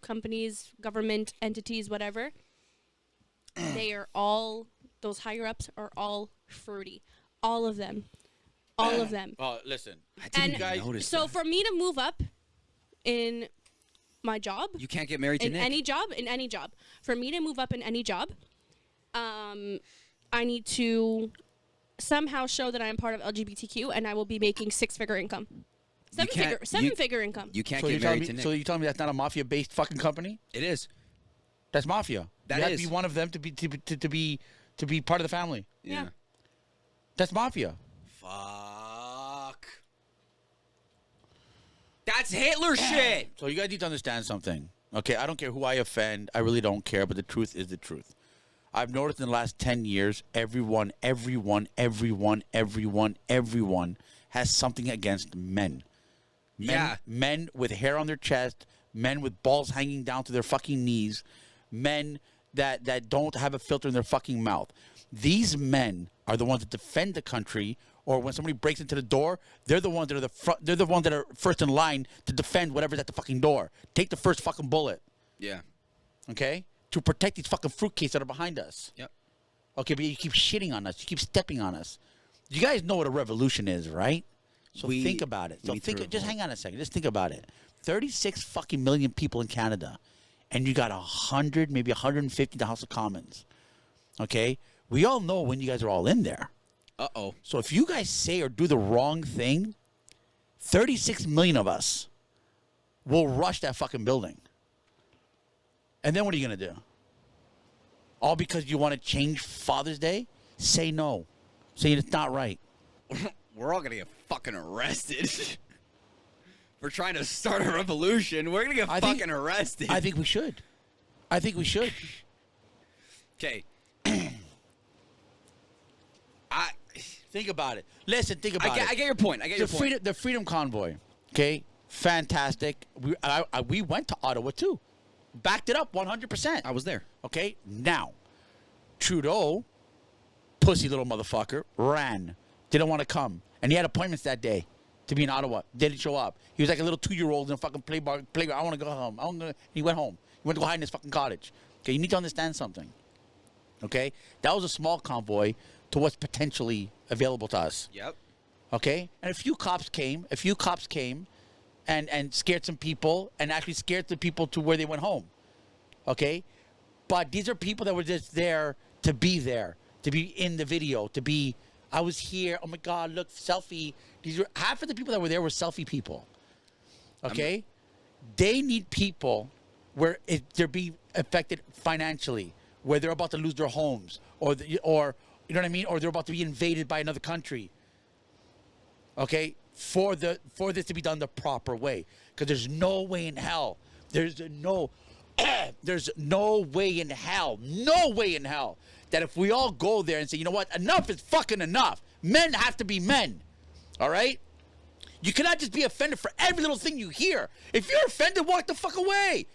companies, government entities, whatever. They are all, those higher ups are all fruity. All of them. All of them. Oh, listen. I didn't And even notice so that. for me to move up in my job, You can't get married to in Nick. any job, for me to move up in any job, I need to somehow show that I'm part of LGBTQ, and I will be making six-figure income. Seven-figure income. You can't So get you're telling married to me, Nick. so you telling me that's not a mafia-based fucking company? It is. That's mafia. That you have is. to be one of them to be part of the family. Yeah. That's mafia. Fuck. That's Hitler shit. So you guys need to understand something. Okay, I don't care who I offend. I really don't care, but the truth is the truth. I've noticed in the last 10 years, everyone has something against men. Yeah. Men with hair on their chest, men with balls hanging down to their fucking knees, men that don't have a filter in their fucking mouth. These men are the ones that defend the country, or when somebody breaks into the door, they're the ones that are they're the ones that are first in line to defend whatever's at the fucking door. Take the first fucking bullet, Yeah. okay? To protect these fucking fruitcakes that are behind us. Yep. Okay, but you keep shitting on us. You keep stepping on us. You guys know what a revolution is, right? So We- think about it. So we think. threw a Just vote. hang on a second. Just think about it. 36 fucking million people in Canada, and you got 100, maybe 150 in the House of Commons. Okay, we all know when you guys are all in there. Uh-oh. So if you guys say or do the wrong thing, 36 million of us will rush that fucking building. And then what are you going to do? All because you want to change Father's Day? Say no. Say it's not right. We're all gonna get fucking arrested. For trying to start a revolution. We're gonna get I think- fucking arrested. I think we should. I think we should. Okay. Think about it. Listen, think about it. I get your point. I get your point. The Freedom Convoy, okay? Fantastic. We went to Ottawa, too. Backed it up 100%. I was there. Okay, now, Trudeau, pussy little motherfucker, ran. Didn't want to come. And he had appointments that day to be in Ottawa. Didn't show up. He was like a little 2-year-old in a fucking playground. I want to go home. He went home. He went to go hide in his fucking cottage. Okay, you need to understand something. Okay? That was a small convoy to what's potentially available to us. Yep. Okay? And a few cops came and scared some people and actually scared the people to where they went home. Okay? But these are people that were just there, to be in the video, to be, I was here, oh my God, look, selfie. These are, half of the people that were there were selfie people. Okay? They need people where they're being affected financially, where they're about to lose their homes, or you know what I mean? Or they're about to be invaded by another country. Okay? For this to be done the proper way. Because there's no way in hell. There's no way in hell that if we all go there and say, you know what, enough is fucking enough. Men have to be men. All right? You cannot just be offended for every little thing you hear. If you're offended, walk the fuck away.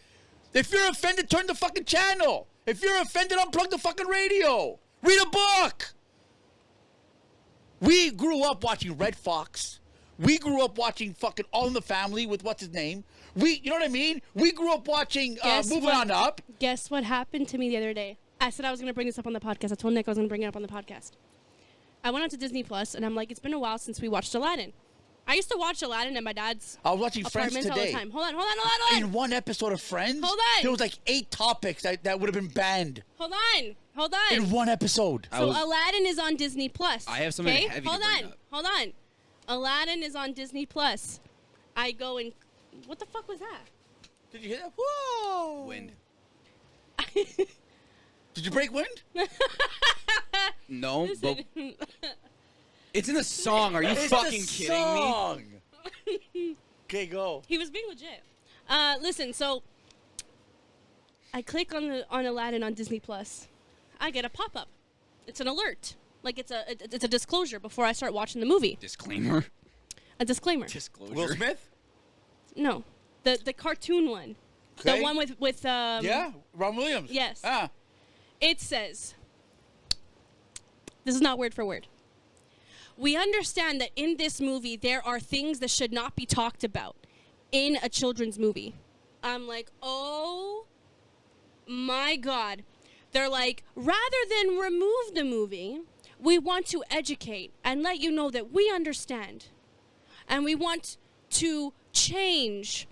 If you're offended, turn the fucking channel. If you're offended, unplug the fucking radio. Read a book. We grew up watching Red Fox. We grew up watching fucking All in the Family with what's his name. You know what I mean? We grew up watching Moving On Up. Guess what happened to me the other day? I said I was going to bring this up on the podcast. I told Nick I was going to bring it up on the podcast. I went on to Disney Plus, and I'm like, it's been a while since we watched Aladdin. I used to watch Aladdin at my dad's I was watching Friends apartment all the today. time. Hold on. In one episode of Friends, Hold on. there was like 8 topics that would have been banned Hold on. in one episode. So Aladdin is on Disney Plus. I have something okay? heavy to Hold bring on. up. Hold on. Aladdin is on Disney Plus. I go and what the fuck was that? Did you hear that? Whoa! Wind. Did you break wind? No, but Listen, it's in the song. Are you It's fucking the kidding me? song. Okay, go. he was being legit. Listen, so I click on Aladdin on Disney Plus. I get a pop-up. It's an alert. Like it's a disclosure before I start watching the movie. Disclaimer. A disclaimer. Disclosure. Will Smith? No, the cartoon one. Okay. The one with Yeah, Ron Williams. Yes. Ah, It says, this is not word for word. We understand that in this movie there are things that should not be talked about in a children's movie. I'm like, oh my God. They're like, rather than remove the movie, we want to educate and let you know that we understand. And we want to change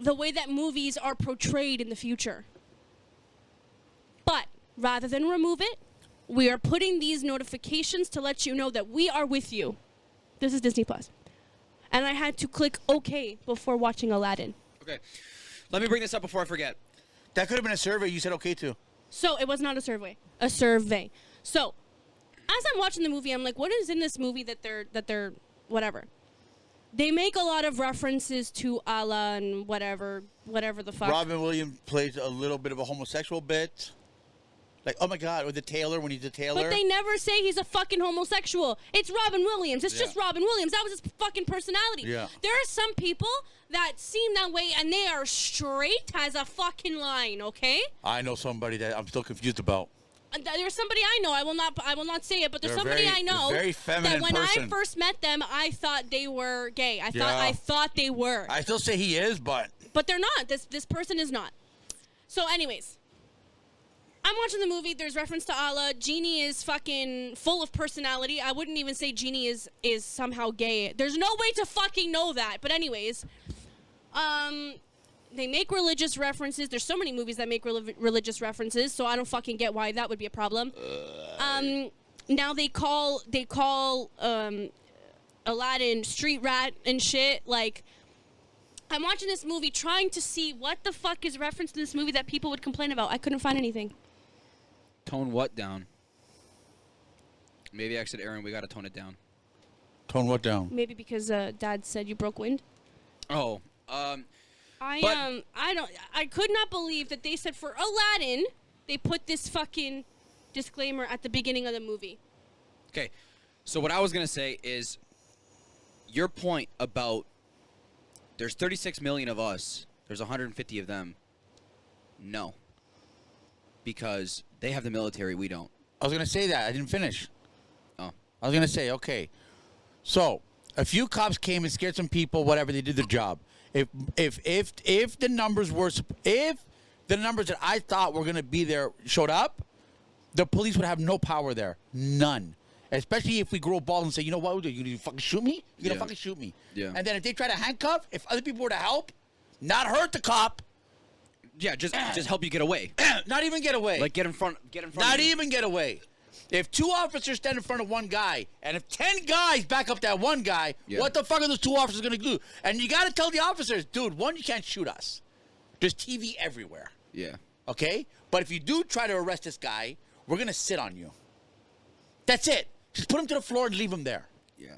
the way that movies are portrayed in the future. But rather than remove it, we are putting these notifications to let you know that we are with you. This is Disney Plus. And I had to click OK before watching Aladdin. Okay. Let me bring this up before I forget. that could have been a survey. You said okay to. So it was not a survey. A survey. So as I'm watching the movie, I'm like, what is in this movie that they're whatever. They make a lot of references to Allah and whatever the fuck. Robin Williams plays a little bit of a homosexual bit. Like, oh my God, with the tailor, when he's a tailor. But they never say he's a fucking homosexual. It's Robin Williams. It's just Yeah. Robin Williams. That was his fucking personality. Yeah. There are some people that seem that way and they are straight as a fucking line, okay? I know somebody that I'm still confused about. There's somebody I know. I will not say it, but there's They're somebody very- I know very feminine that when person. I first met them, I thought they were gay. I Yeah. thought they were. I still say he is, but But they're not. This person is not. So anyways, I'm watching the movie. There's reference to Allah. Genie is fucking full of personality. I wouldn't even say Genie is somehow gay. There's no way to fucking know that. But anyways, they make religious references. There's so many movies that make religious references, so I don't fucking get why that would be a problem. Now they call Aladdin street rat and shit. Like, I'm watching this movie trying to see what the fuck is referenced in this movie that people would complain about. I couldn't find anything. Tone what down? Maybe I said, Aaron, we got to tone it down. tone what down? Maybe because Dad said you broke wind. Oh, I could not believe that they said for Aladdin they put this fucking disclaimer at the beginning of the movie. okay. So what I was going to say is your point about there's 36 million of us. There's 150 of them. No. Because they have the military, we don't. I was gonna say that. I didn't finish. Oh. I was gonna say, okay. So a few cops came and scared some people. Whatever, they did their job. If the numbers that I thought were gonna be there showed up, the police would have no power there. None. Especially if we grow balls and say, you know what, you gonna fucking shoot me? You're gonna Yeah. fucking shoot me. Yeah. And then if they try to handcuff, if other people were to help, not hurt the cop, Yeah, just help you get away. not even get away. Like get in front Not of you. even get away. If 2 officers stand in front of one guy, and if 10 guys back up that one guy, Yeah. what the fuck are those 2 officers gonna do? And you gotta tell the officers, dude, one, you can't shoot us. There's TV everywhere, Yeah. okay? But if you do try to arrest this guy, we're gonna sit on you. That's it. Just put him to the floor and leave him there. Yeah.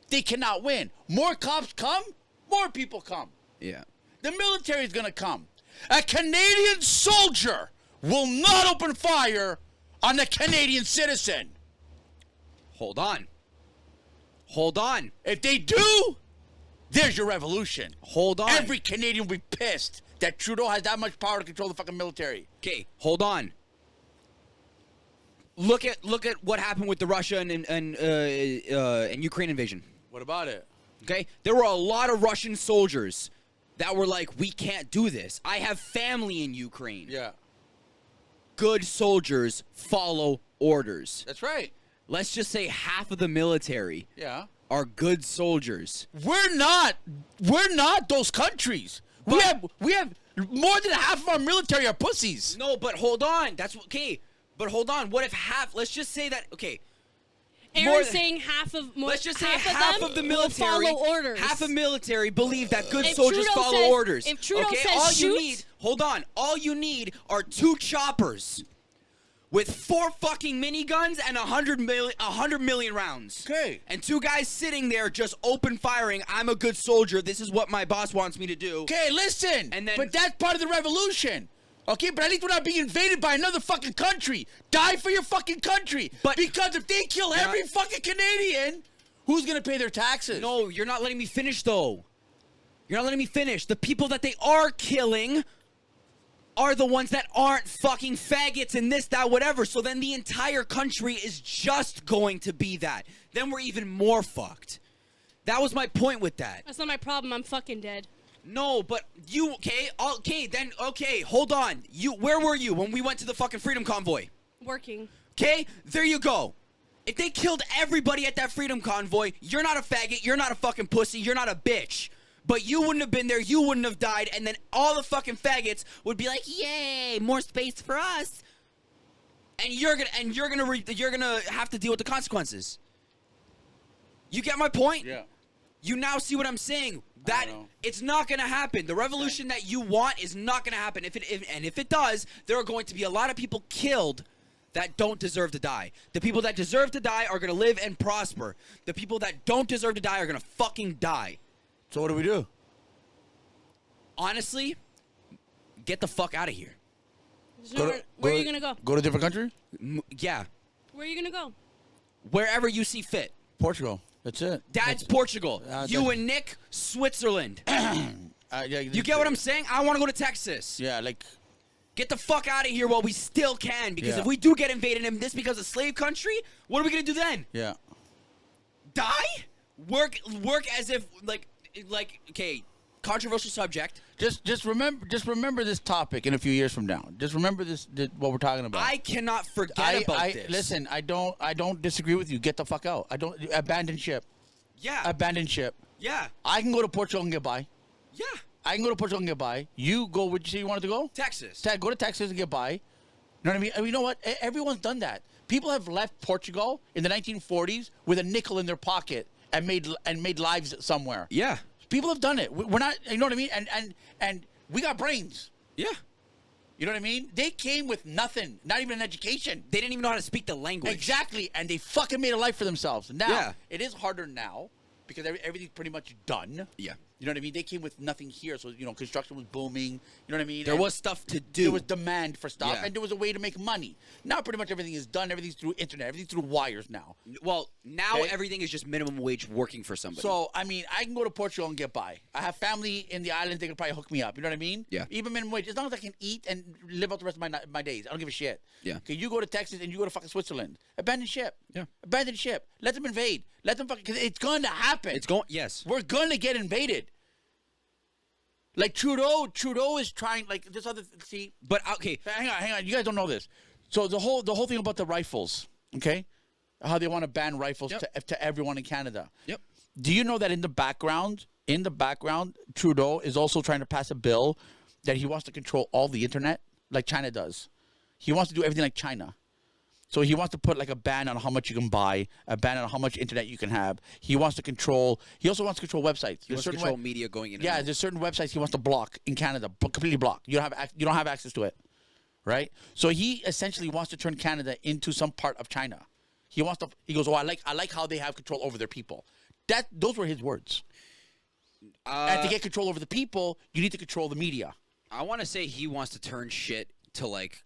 They cannot win. More cops come, more people come. Yeah. The military is gonna come. A Canadian soldier will not open fire on a Canadian citizen. Hold on. Hold on. If they do, there's your revolution. Hold on. Every Canadian will be pissed that Trudeau has that much power to control the fucking military. Okay, hold on. Look at what happened with the Russia and Ukraine invasion. What about it? Okay, there were a lot of Russian soldiers that were like, "We can't do this. I have family in Ukraine." Yeah, Good soldiers follow orders. that's right. Let's just say half of the military Yeah. are good soldiers. We're not those countries. We have more than half of our military are pussies. No, but hold on. That's okay. But hold on. What if half? Let's just say that. Okay. Aaron's saying let's just say half half them of the military, will follow orders. half of military believe that good If soldiers Trudeau follow says- orders. if Trudeau okay, says all shoot- you need, hold on, all you need are 2 choppers with 4 fucking miniguns and 100 million rounds. Okay. And 2 guys sitting there just open firing. I'm a good soldier. This is what my boss wants me to do. Okay, listen. And then- but that's part of the revolution. Okay, but at least we're not being invaded by another fucking country. Die for your fucking country. But- because if they kill every fucking Canadian, who's gonna pay their taxes? No, you're not letting me finish, though. You're not letting me finish. The people that they are killing are the ones that aren't fucking faggots and this, that, whatever. So then the entire country is just going to be that. Then we're even more fucked. That was my point with that. That's not my problem. I'm fucking dead. No, but you, okay, hold on. Where were you when we went to the fucking Freedom Convoy? Working. Okay, there you go. If they killed everybody at that Freedom Convoy, you're not a faggot, you're not a fucking pussy, you're not a bitch. But you wouldn't have been there, you wouldn't have died, and then all the fucking faggots would be like, "Yay, more space for us." And you're gonna have to deal with the consequences. You get my point? Yeah. You now see what I'm saying. I That know. it's not gonna happen. The revolution that you want is not gonna happen. If it does, there are going to be a lot of people killed that don't deserve to die. The people that deserve to die are gonna live and prosper. The people that don't deserve to die are gonna fucking die. So what do we do? Honestly, get the fuck out of here. Where are you gonna go? Go to a different country? Yeah, Where are you gonna go? wherever you see fit. Portugal. That's it. Dad's Portugal. You and Nick, Switzerland. You get what I'm saying? I want to go to Texas. Yeah, like Get the fuck out of here while we still can, because Yeah. if we do get invaded and this becomes a slave country, what are we gonna do then? yeah. Die? Work as if like okay, controversial subject. Just remember this topic in a few years from now. Just remember what we're talking about. I cannot forget about this. Listen, I don't disagree with you. Get the fuck out. I don't abandon ship. Yeah. Abandon ship. Yeah. I can go to Portugal and get by. Yeah. I can go to Portugal and get by. You go. Would you say you wanted to go? Texas. Go to Texas and get by. You know what I mean? I mean, you know what? Everyone's done that. People have left Portugal in the 1940s with a nickel in their pocket and made lives somewhere. Yeah. People have done it. We're not. You know what I mean? And we got brains. Yeah. You know what I mean? They came with nothing, not even an education. They didn't even know how to speak the language. Exactly, and they fucking made a life for themselves. Now, Yeah. it is harder now because everything's pretty much done. Yeah. You know what I mean? They came with nothing here, so, construction was booming. You know what I mean? There And was stuff to do. there was demand for stuff, Yeah. and there was a way to make money. Now, pretty much everything is done. Everything's through internet. Everything's through wires now. Well, now Okay. everything is just minimum wage working for somebody. So, I mean, I can go to Portugal and get by. I have family in the islands. They can probably hook me up. You know what I mean? Yeah. Even minimum wage. As long as I can eat and live out the rest of my days. I don't give a shit. Yeah. Okay, you go to Texas and you go to fucking Switzerland. Abandon ship. Yeah. Abandon ship. Let them invade. Let them fucking... Because it's going to happen. it's going. Yes. We're going to get invaded. Like Trudeau is trying... Like, this other... See... But okay. Hang on. You guys don't know this. So the whole thing about the rifles, okay? How they want to ban rifles Yep. to everyone in Canada. Yep. Do you know that in the background, Trudeau is also trying to pass a bill that he wants to control all the internet like China does. He wants to do everything like China. So he wants to put like a ban on how much you can buy, a ban on how much internet you can have. He also wants to control websites. He wants to control media going in. Yeah, and out. there's certain websites he wants to block in Canada, completely block. You don't have access to it, right? So he essentially wants to turn Canada into some part of China. He goes, I like how they have control over their people. Those were his words. And to get control over the people, you need to control the media. I want to say he wants to turn shit to like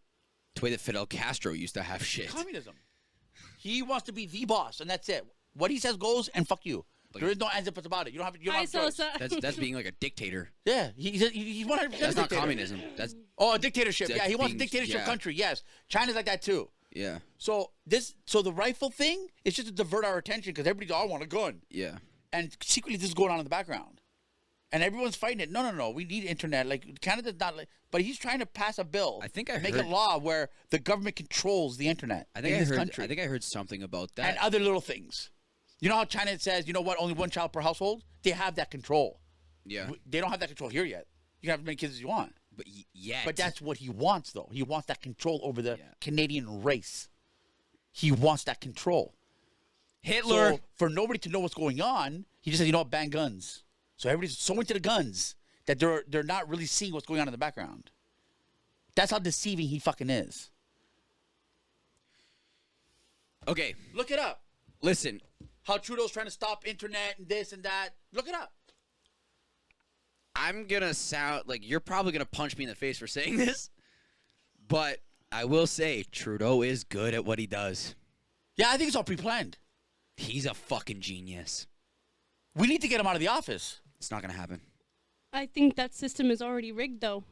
the way that Fidel Castro used to have shit. Communism. He wants to be the boss, and that's it. What he says goes, and fuck you. There is no ands and buts about it. You don't have Hi, a choice. Sosa. That's being like a dictator. Yeah, he's 100% That's not dictator. communism. That's Oh, a dictatorship. That's Yeah, he wants a being- dictatorship yeah. country. Yes, China's like that too. yeah, So the rifle thing is just to divert our attention because everybody, I want a gun, yeah. and secretly this is going on in the background, and everyone's fighting it. No, we need internet. Like Canada's not like, but he's trying to pass a bill. I think I make heard- a law where the government controls the internet in this country I think I heard something about that. and other little things. You know how China says, you know what, only one child per household? They have that control. yeah, They don't have that control here yet. You can have as many kids as you want. but yet. But that's what he wants, though. He wants that control over the Yeah. Canadian race. He wants that control. Hitler. So for nobody to know what's going on, he just says, you know what, ban guns. So everybody's so into the guns that they're not really seeing what's going on in the background. That's how deceiving he fucking is. Okay, Look it up. listen. How Trudeau's trying to stop internet and this and that. Look it up. I'm gonna sound like you're probably gonna punch me in the face for saying this, but I will say Trudeau is good at what he does. Yeah, I think it's all pre-planned. He's a fucking genius. We need to get him out of the office. It's not gonna happen. I think that system is already rigged, though.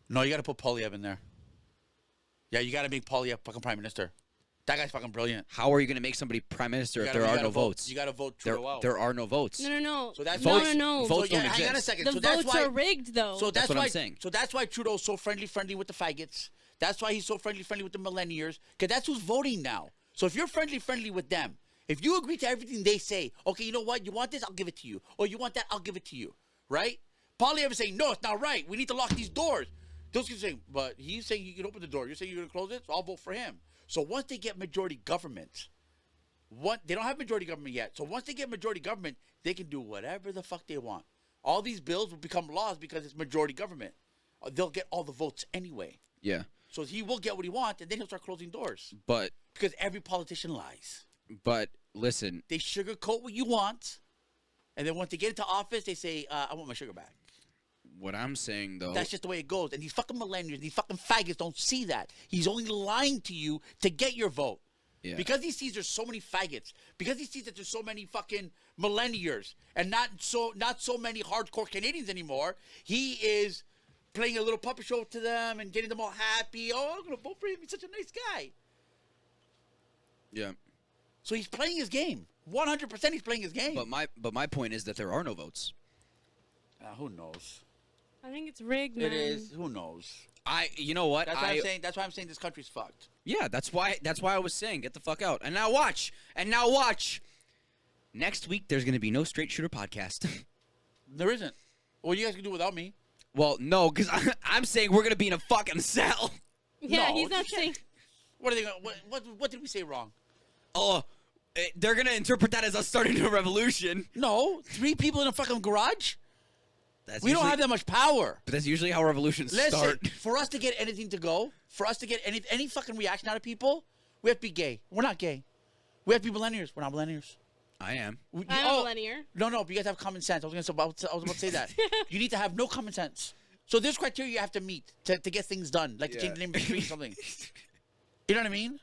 No, you got to put Polyev in there. Yeah, you got to make Polyev fucking prime minister. That guy's fucking brilliant. How are you gonna make somebody prime minister You if gotta- there you are gotta no vote. votes? You got to vote There, Trudeau out. there are no votes. No. So that's no, why- no. votes so, yeah, don't hang on a exist. second. The so that's votes why, are rigged, though. So that's what why, I'm saying. So that's why Trudeau's so friendly with the faggots. That's why he's so friendly with the millennials. Because that's who's voting now. So if you're friendly with them, if you agree to everything they say, okay, you know what? You want this? I'll give it to you. Or you want that? I'll give it to you. Right? Polyev is saying, no, it's not right. We need to lock these doors. Those guys are saying, but he's saying you can open the door. You're saying you're going to close it? So I'll vote for him. So once they get majority government, they don't have majority government yet. So once they get majority government, they can do whatever the fuck they want. All these bills will become laws because it's majority government. They'll get all the votes anyway. Yeah, So he will get what he wants, and then he'll start closing doors. but Because every politician lies. listen, They sugarcoat what you want, and then once they get into office, they say, I want my sugar back. what I'm saying though. That's just the way it goes. And these fucking millennials, these fucking faggots don't see that. He's only lying to you to get your vote. Yeah. Because he sees there's so many faggots. Because he sees that there's so many fucking millennials and not so many hardcore Canadians anymore. He is playing a little puppet show to them and getting them all happy. Oh, I'm gonna vote for him. He's such a nice guy. Yeah, So he's playing his game. 100% he's playing his game. but my point is that there are no votes. Who knows? I think it's rigged, man. It is. Who knows? You know what? That's why I'm saying. That's why I'm saying this country's fucked. Yeah, that's why I was saying get the fuck out. And now watch. Next week there's gonna be no Straight Shooter podcast. There isn't. Well, you guys can do without me. Well, no, because I'm saying we're gonna be in a fucking cell. Yeah, No, he's not you can't. saying. What are they going? What did we say wrong? Oh, they're gonna interpret that as us starting a revolution. No, 3 people in a fucking garage. That's We don't usually- have that much power. But that's usually how revolutions Listen, start. for us to get anything to go, for us to get any fucking reaction out of people, we have to be gay. We're not gay. We have to be millennials. We're not millennials. I am. We- I'm a millennial. No, but you guys have common sense. I was about to say that. You need to have no common sense. So there's criteria you have to meet to get things done, like to change the name of the street or something. You know what I mean?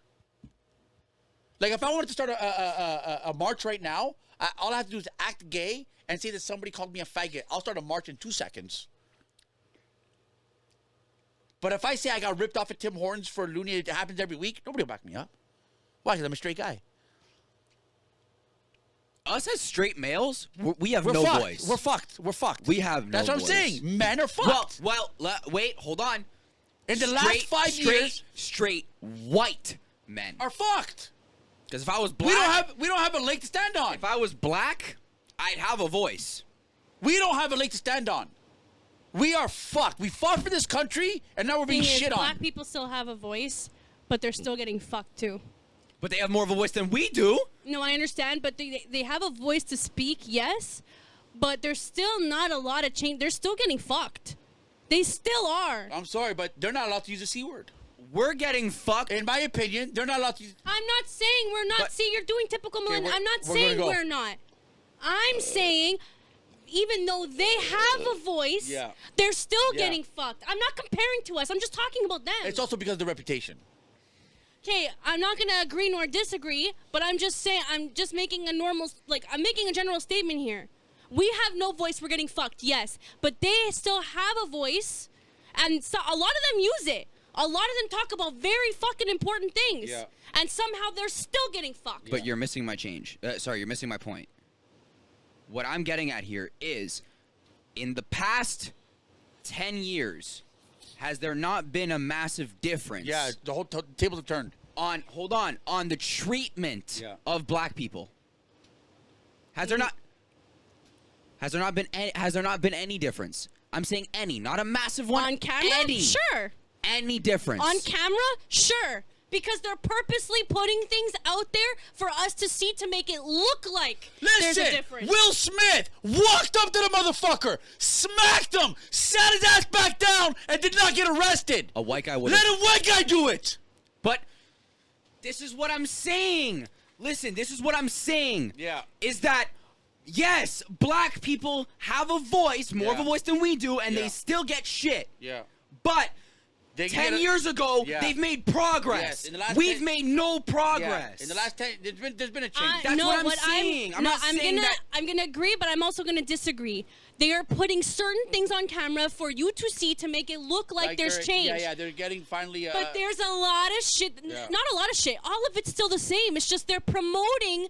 Like if I wanted to start a march right now, all I have to do is act gay and say that somebody called me a faggot. I'll start a march in 2 seconds. But if I say I got ripped off at Tim Hortons for Looney, it happens every week, nobody will back me up. Why? Because I'm a straight guy. Us as straight males, we have We're no fucked. voice. We're fucked. We're fucked. We have no That's what voice. I'm saying. Men are fucked. Wait, hold on. In the last 5 years, straight white men. are fucked. Because if I was black, We don't have a leg to stand on. if I was black, I'd have a voice. We don't have a leg to stand on. We are fucked. We fought for this country, and now we're being Thing is, shit on. black people still have a voice, but they're still getting fucked too. But they have more of a voice than we do. No, I understand, but they have a voice to speak, yes, but there's still not a lot of change. They're still getting fucked. They still are. I'm sorry, but they're not allowed to use the C word. We're getting fucked. In my opinion, they're not allowed to use... I'm not saying we're not. But- See, you're doing typical millennial. we're- I'm not we're saying gonna go. we're not. I'm saying even though they have a voice, Yeah. they're still Yeah. getting fucked. I'm not comparing to us. I'm just talking about them. It's also because of the reputation. Okay, I'm not gonna agree nor disagree, but I'm just saying, I'm just making a I'm making a general statement here. We have no voice, we're getting fucked, yes, but they still have a voice, and so a lot of them use it. A lot of them talk about very fucking important things, Yeah. and somehow they're still getting fucked. But you're missing my change. You're missing my point. What I'm getting at here is, in the past 10 years, has there not been a massive difference? Yeah, the whole tables have turned. On the treatment Yeah. of black people. Has there not been any difference? I'm saying any, not a massive one. On camera, Any. sure. Any difference? On camera, sure. Because they're purposely putting things out there for us to see to make it look like there's a Listen, difference. Will Smith walked up to the motherfucker, smacked him, sat his ass back down, and did not get arrested. A white guy would. Let a white guy do it. But this is what I'm saying. Listen, this is what I'm saying. Yeah. Is that, yes, black people have a voice, more of a Yeah. voice than we do, and Yeah. they still get shit. Yeah. But They can 10 get a- years ago, Yeah. they've made progress. Yes, in the last We've 10 made no Yeah. progress. In the last 10, there's been a change. That's no, what I'm saying. I'm not saying gonna, that- I'm gonna agree, but I'm also gonna disagree. They are putting certain things on camera for you to see to make it look like there's they're- change. Yeah, they're getting finally. But there's a lot of shit. Yeah. Not a lot of shit. All of it's still the same. It's just they're promoting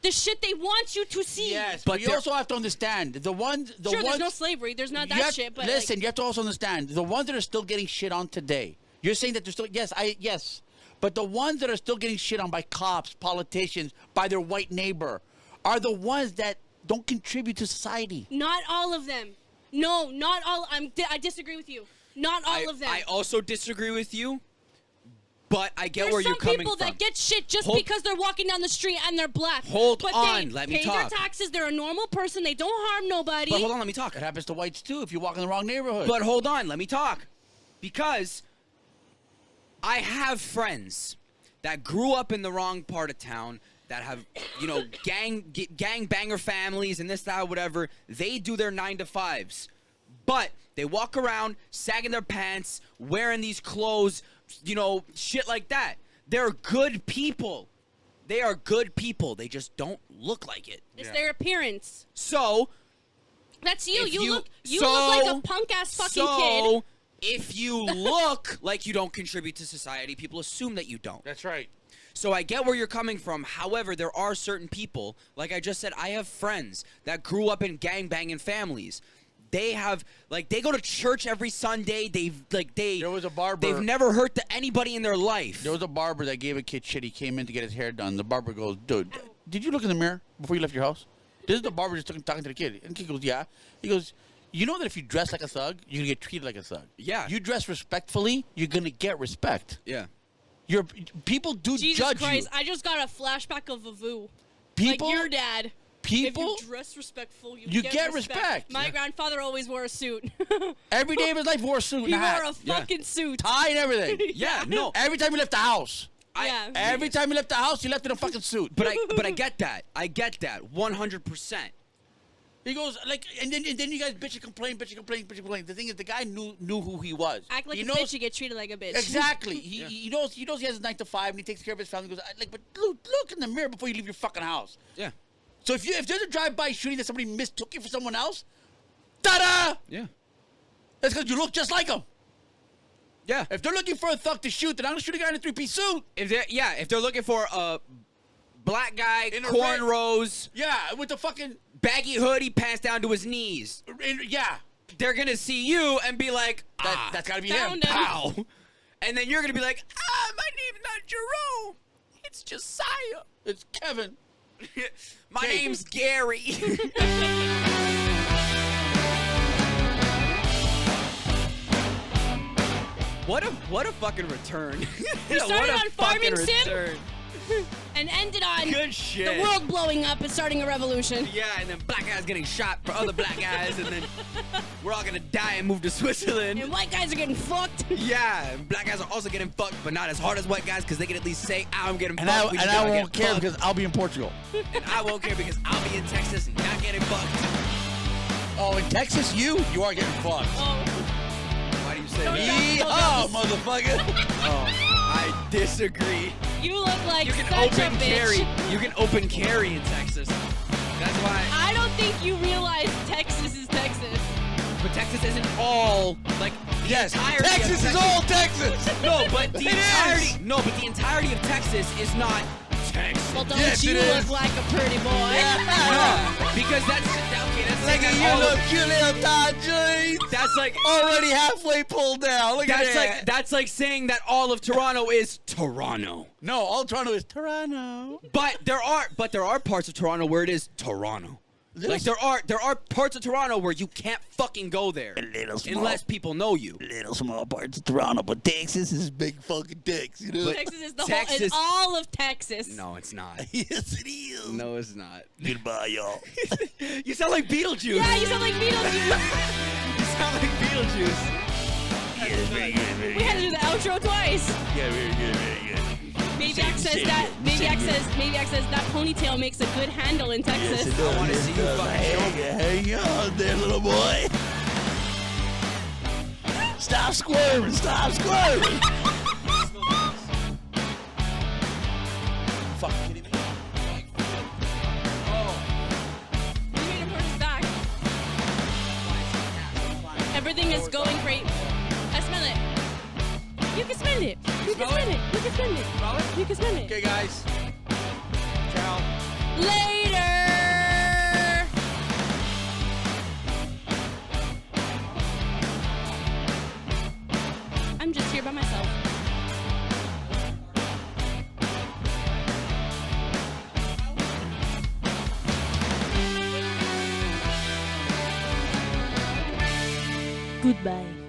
the shit they want you to see. Yes, But but you they're- also have to understand the ones. Sure, ones, there's no slavery. There's not you that have- shit. But listen, like, you have to also understand the ones that are still getting shit on today. You're saying that they're still yes, but the ones that are still getting shit on by cops, politicians, by their white neighbor, are the ones that don't contribute to society. not all of them. No, not all. I disagree with you. Not all of them. I also disagree with you, but I get There's where some you're coming people from. that get shit just Hold- because they're walking down the street and they're black. Hold but on, they let me pay talk. their taxes. They're a normal person. They don't harm nobody. But hold on, let me talk. It happens to whites too if you walk in the wrong neighborhood. But hold on, let me talk. Because I have friends that grew up in the wrong part of town that have, gang banger families and this, that, whatever. They do their 9 to 5s. But they walk around sagging their pants, wearing these clothes, shit like that. They're good people. They are good people. They just don't look like it. It's their appearance. So, That's you. If You you- look. You so- look like a punk ass fucking kid. if you look like you don't contribute to society, people assume that you don't. that's right. So I get where you're coming from. However, there are certain people, like I just said, I have friends that grew up in gangbanging families. They have, they go to church every Sunday. There was a barber. They've never hurt to anybody in their life. There was a barber that gave a kid shit. He came in to get his hair done. The barber goes, dude, did you look in the mirror before you left your house? This is the barber just talking to the kid. And the kid goes, yeah. He goes, you know that if you dress like a thug, you're going to get treated like a thug. Yeah. You dress respectfully, you're going to get respect. Yeah. People do Jesus judge Christ! you. I just got a flashback of Vavu. People, Like your dad. people, If you dress respectful, you You get, get respect. respect. My Yeah. grandfather always wore a suit. every day of his life wore a suit he and a hat. wore a fucking suit. tie and everything. Yeah, no. Every time he left the house. Yeah. Every time he left the house, he left in a fucking suit. But I get that. I get that 100%. He goes and then you guys bitch and complain. The thing is, the guy knew who he was. Act like he a knows, bitch, you get treated like a bitch. Exactly. He knows he has his 9 to 5 and he takes care of his family. He goes but look in the mirror before you leave your fucking house. Yeah. So if there's a drive-by shooting that somebody mistook you for someone else, ta-da! Yeah. That's because you look just like them. Yeah. If they're looking for a thug to shoot, then I'm gonna shoot a guy in a 3-piece suit. If they're looking for a black guy, In a cornrows, Yeah, with the fucking baggy hoodie, pants down to his knees, yeah. they're gonna see you and be like, That's gotta be Found him. him. pow. And then you're gonna be like, my name's not Jerome. It's Josiah. It's Kevin. My Hey. name's Gary. What a fucking return. We started What a on Farming fucking Sim. return. And ended on Good shit. the world blowing up and starting a revolution. Yeah, and then black guys getting shot for other black guys, and then we're all gonna die and move to Switzerland. And white guys are getting fucked. Yeah, and black guys are also getting fucked, but not as hard as white guys, because they can at least say, I'm getting And fucked. I we just gotta won't get care fucked. because I'll be in Portugal. And I won't care because I'll be in Texas not getting fucked. Oh, in Texas, you are getting fucked. Oh, Why do you say Don't that? doubt- Yeehaw, motherfucker. Oh, I disagree. you look like You can such a open bitch. carry. You can open carry in Texas. That's why. I don't think you realize Texas is Texas. But Texas isn't all like the Yes, entirety of Texas is all Texas. No, but the It entirety. is. No, but the entirety of Texas is not Texas. Well, don't Yes, you it is. look like a pretty boy? No, because that's okay. That's Look saying at that you, all little of- cute little Todd jeans. That's like Already halfway pulled down. Look at that. that's like saying that all of Toronto is Toronto. No, all Toronto is Toronto. But there are parts of Toronto where it is Toronto. Like there are parts of Toronto where you can't fucking go there little small. unless people know you. Little small parts of Toronto, but Texas is big fucking Texas, you know? Texas is the Texas- whole. It's all of Texas. No, it's not. Yes, it is. No, it's not. Goodbye, y'all. You sound like Beetlejuice. Yeah, you sound like Beetlejuice. You sound like Beetlejuice. Yeah, very good, very We had to do the outro twice. Yeah, very good, very good. Maniac says that. Maniac says that ponytail makes a good handle in Texas. Yes, it I wanna does, see it you does. fucking show me. Hang on there, little boy. Stop squirming, stop squirming. Fuck, kidding me? You made him hurt his back. Everything is going great. I smell it. You can smell it. You can smell it. You can smell it. Smell it? You can smell it. Okay, guys. Ciao. Later. I'm just here by myself. Goodbye.